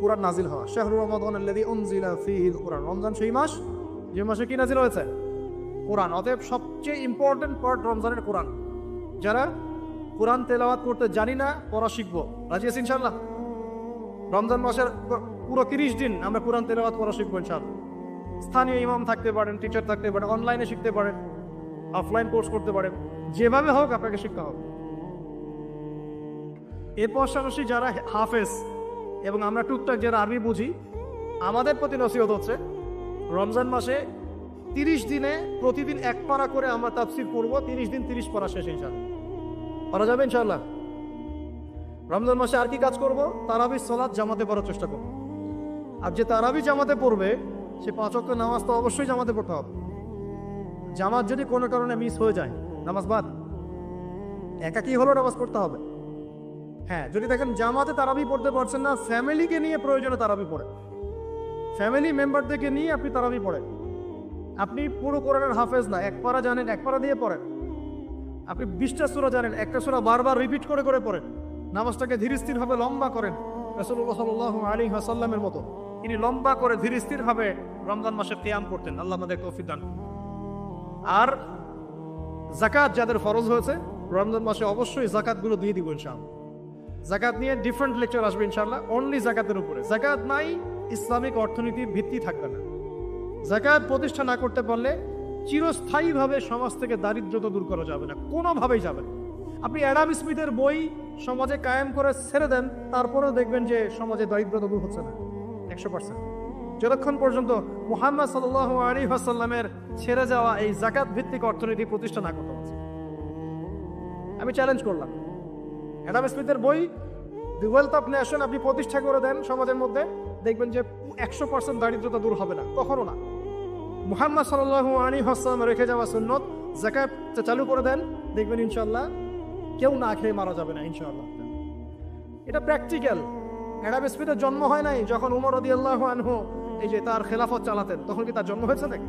কোরআন নাজিল হওয়া। শাহরু রমাদানাল্লাযী উনজিলা ফীহিল কুরআন। রমজান সেই মাস যে মাসে কি নাজিল হয়েছে? কোরআন। অতএব সবচেয়ে ইম্পর্টেন্ট পার্ট রমজানের কোরআন। যারা কোরআন তেলাওয়াত করতে জানি না, পড়া শিখবো, রাজি আছি ইনশাআল্লাহ? রমজান মাসের পুরো 30 দিন আমরা কোরআন তেলাওয়াত পড়া শিখবো ইনশাআল্লাহ। স্থানীয় ইমাম থাকতে পারেন, টিচার থাকতে পারেন, অনলাইনে শিখতে পারেন, অফলাইন কোর্স করতে পারেন, যেভাবে হোক আপনাকে শিখতে হবে। এর পাশাপাশি যারা হাফেজ এবং আমরা টুকটাক যারা আরবি বুঝি, আমাদের প্রতি নসিহত হচ্ছে রমজান মাসে 30 দিনে প্রতিদিন 1 পারা করে আমরা তাফসীর পড়বো। 30 দিন 30 পারা শেষ ইনশাআল্লাহ। পারা যাবে ইনশাআল্লাহ? রমজান মাসে আর কি কাজ করব? তারাবি সালাত জামাতে পড়ার চেষ্টা করব। আর যে তারাবি জামাতে পড়বে সে 5 ওয়াক্ত নামাজ তো অবশ্যই জামাতে পড়তে হবে। জামাত যদি কোনো কারণে মিস হয়ে যায়, নামাজ বাদ। একাকি হলেও নামাজ পড়তে হবে। হ্যাঁ, যদি দেখেন জামাতে তারাবি পড়তে পারছেন না, ফ্যামিলিকে নিয়ে প্রয়োজনে তারাবি পড়ে, ফ্যামিলি মেম্বারদেরকে নিয়ে আপনি তারাবি পড়েন। আপনি পুরো কোরআনের হাফেজ না, 1 পারা জানেন, 1 পারা দিয়ে পড়েন। আপনি 20টা সূরা জানেন, একটা সূরা বারবার রিপিট করে করে পড়েন। নামাজটাকে ধীরস্থিরভাবে লম্বা করেন, রাসূলুল্লাহ সাল্লাল্লাহু আলাইহি ওয়াসাল্লামের মতো তিনি লম্বা করে ধীরস্থিরভাবে রমজান মাসে কিয়াম করতেন। আল্লাহ আমাদের তৌফিক দান। আর যাকাত যাদের ফরজ হয়েছে রমজান মাসে অবশ্যই যাকাতগুলো দিয়ে দিব ইনশাআল্লাহ। যাকাত নিয়ে ডিফারেন্ট লেকচার আসবে ইনশাআল্লাহ, অনলি যাকাতের উপরে। যাকাত নাই, ইসলামিক অর্থনীতির ভিত্তি থাকবে না। যাকাত প্রতিষ্ঠা না করতে পারলে চিরস্থায়ীভাবে সমাজ থেকে দারিদ্রতা দূর করা যাবে না, কোনোভাবেই যাবে না। আপনি অ্যাডাম স্মিথের বই সমাজে কায়েম করে ছেড়ে দেন, তারপরেও দেখবেন যে সমাজে দারিদ্রতা দূর হচ্ছে না 100%। যতক্ষণ পর্যন্ত মুহাম্মদ সাল্লাল্লাহু আলাইহি ওয়াসাল্লামের ছেড়ে যাওয়া এই যাকাত ভিত্তিক অর্থনীতি প্রতিষ্ঠা না করতে পারছে। আমি চ্যালেঞ্জ করলাম, অ্যাডাম স্মিথের বই দি ওয়েলথ অফ নেশন আপনি প্রতিষ্ঠা করে দেন সমাজের মধ্যে, দেখবেন যে 100% দারিদ্রতা দূর হবে না, কখনো না। মুহাম্মদ সাল্লাল্লাহু আলাইহি ওয়াসাল্লাম রেখে যাওয়া সুন্নত যাকাত চালু করে দেন, দেখবেন ইনশাআল্লাহ কেউ না খেয়ে মারা যাবে না ইনশাআল্লাহ। এটা প্র্যাকটিক্যাল। অ্যাডাম স্মিথের জন্ম হয় নাই যখন উমর রাদিয়াল্লাহু আনহু এই যে তার খেলাফত চালাতেন, তখন কি তার জন্ম হয়েছে নাকি?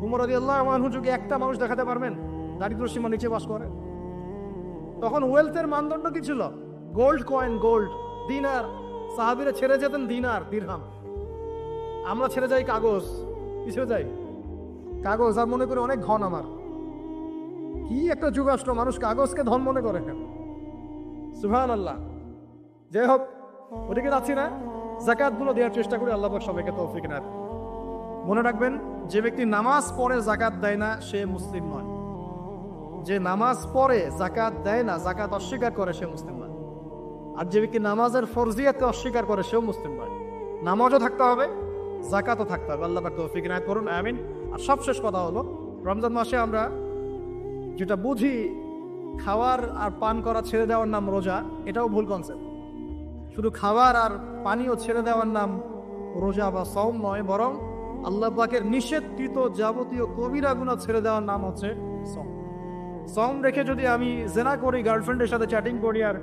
উমর রাদিয়াল্লাহু আনহু যুগে একটা মানুষ দেখাতে পারবেন দারিদ্র সীমা নিচে বাস করে? তখন ওয়েলথের মানদণ্ড কি ছিল? গোল্ড কয়েন, গোল্ড, দিনার। সাহাবীরা ছেড়ে যেতেন দিনার, দিরহাম। আমরা ছেড়ে যাই কাগজ, কিসে যাই? কাগজ। আর মনে করি অনেক ধন আমার। কি একটা যুগ আসলো, মানুষ কাগজকে ধন মনে করে। সুবহানাল্লাহ। যাই হোক, ওদিকে যাচ্ছি না। যাকাত গুলো দেওয়ার চেষ্টা করি, আল্লাহ পাক সবাইকে তৌফিক দান। মনে রাখবেন, যে ব্যক্তি নামাজ পড়ে যাকাত দেয় না সে মুসলিম নয়। যে নামাজ পড়ে যাকাত দেয় না, যাকাত অস্বীকার করে, সে মুসলিম নয়। আর যে ব্যক্তি নামাজের ফরজিয়াতকে অস্বীকার করে সেও মুসলিম নয়। নামাজও থাকতে হবে, যাকাতও থাকতে হবে। আল্লাহ পাক তৌফিক দান করুন, আমিন। আর সবশেষ কথা হলো, রমজান মাসে আমরা যেটা বুঝি খাওয়ার আর পান করা ছেড়ে দেওয়ার নাম রোজা, এটাও ভুল কনসেপ্ট। শুধু খাবার আর পানীয় ছেড়ে দেওয়ার নাম রোজা বা সওম নয়, বরং আল্লাহ পাকের নিষেধকৃত যাবতীয় কবিরা গুনাহ ছেড়ে দেওয়ার নাম হচ্ছে সওম। সওম রেখে যদি আমি জেনা করি, গার্লফ্রেন্ডের সাথে চ্যাটিং করি, আর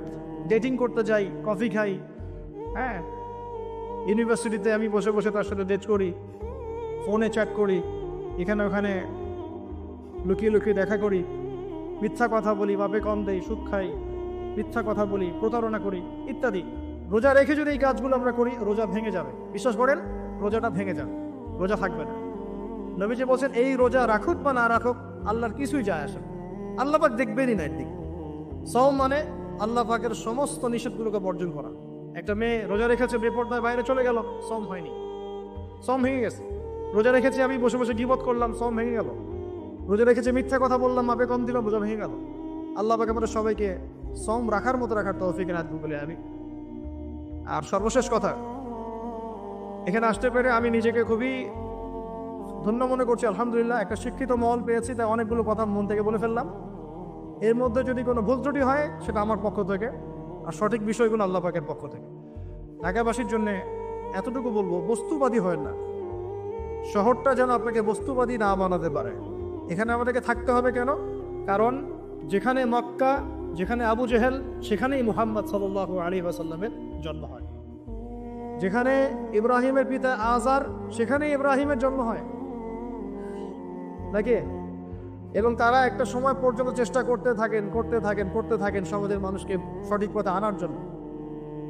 ডেটিং করতে যাই, কফি খাই, হ্যাঁ, ইউনিভার্সিটিতে আমি বসে বসে তার সাথে ডেট করি, ফোনে চ্যাট করি, এখানে ওখানে লুকিয়ে লুকিয়ে দেখা করি, মিথ্যা কথা বলি, বাপে কম দেই, সুদ খাই, মিথ্যা কথা বলি, প্রতারণা করি ইত্যাদি। রোজা রেখে যদি এই কাজগুলো আমরা করি, রোজা ভেঙে যাবে। বিশ্বাস করেন, রোজাটা ভেঙে যাবে, রোজা থাকবে না। নবীজি বলছেন, এই রোজা রাখুক বা না রাখুক আল্লাহর কিছুই যায় আসে, আল্লাহ পাক দেখবেনই না একদিকে। সওম মানে আল্লাহ পাকের সমস্ত নিষেধগুলোকে বর্জন করা। একটা মেয়ে রোজা রেখেছে, বেপরদায় বাইরে চলে গেল, সওম হয়নি, সওম ভেঙে গেছে। রোজা রেখেছি, আমি বসে বসে গীবত করলাম, সওম ভেঙে গেল। রোজা রেখেছে, মিথ্যা কথা বললাম, মাপে কম দিলাম, রোজা ভেঙে গেল। আল্লাহ পাক আমাদের সবাইকে সম রাখার মতো রাখার তৌফিক এনায়েত করুন বলে আমি। আর সর্বশেষ কথা, এখানে আসতে পেরে আমি নিজেকে খুবই ধন্য মনে করছি, আলহামদুলিল্লাহ। একটা শিক্ষিত মহল পেয়েছি, তাই অনেকগুলো কথা মন থেকে বলে ফেললাম। এর মধ্যে যদি কোনো ভুল ত্রুটি হয় সেটা আমার পক্ষ থেকে, আর সঠিক বিষয়গুলো আল্লাহ পাকের পক্ষ থেকে। ঢাকাবাসীর জন্য এতটুকু বলবো, বস্তুবাদী হয় না। শহরটা যেন আপনাকে বস্তুবাদী না বানাতে পারে। এখানে আমাদেরকে থাকতে হবে কেন? কারণ যেখানে মক্কা, যেখানে আবু জেহেল, সেখানেই মুহাম্মদ সাল্লাল্লাহু আলাইহি ওয়াসাল্লামের জন্ম হয়। যেখানে ইব্রাহিমের পিতা আজার, সেখানেই ইব্রাহিমের জন্ম হয় নাকি? এবং তারা একটা সময় পর্যন্ত চেষ্টা করতে থাকেন সমাজের মানুষকে সঠিক পথে আনার জন্য।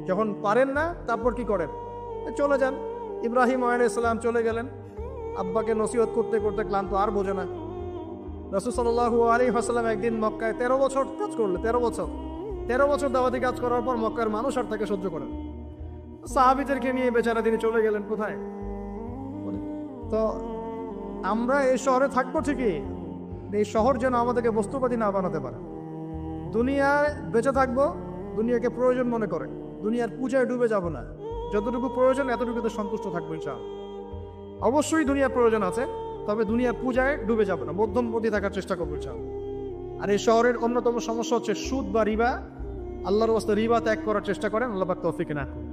যখন পারেন না, তারপর কি করেন? চলে যান। ইব্রাহিম আলাইহিস সালাম চলে গেলেন, আব্বাকে নসিহত করতে করতে ক্লান্ত, আর বোঝে না। রাসূল সাল্লাল্লাহু আলাইহি ওয়াসাল্লাম একদিন মক্কায় 13 বছর কাজ করলেন। 13 বছর দাওয়াতি কাজ করার পর মক্কার মানুষ আর তাকে সহ্য করেন। সাহাবীদেরকে নিয়ে বেচারা তিনি চলে গেলেন কোথায়? তো আমরা এই শহরে থাকবো ঠিকই, এই শহর যেন আমাদেরকে বস্তুবাদী না বানাতে পারে। দুনিয়ায় বেঁচে থাকবো, দুনিয়াকে প্রয়োজন মনে করে, দুনিয়ার পূজায় ডুবে যাব না। যতটুকু প্রয়োজন এতটুকুতে সন্তুষ্ট থাকবো ইনশাআল্লাহ। অবশ্যই দুনিয়ার প্রয়োজন আছে, তবে দুনিয়ার পূজায় ডুবে যাব না, মধ্যমপন্থী থাকার চেষ্টা করবো ইনশাআল্লাহ। আর এই শহরের অন্যতম সমস্যা হচ্ছে সুদ বা রিবা। আল্লাহর ওয়াস্তে রিবা ত্যাগ করার চেষ্টা করেন, আল্লাহ পাক তৌফিক এনায়েত করুন।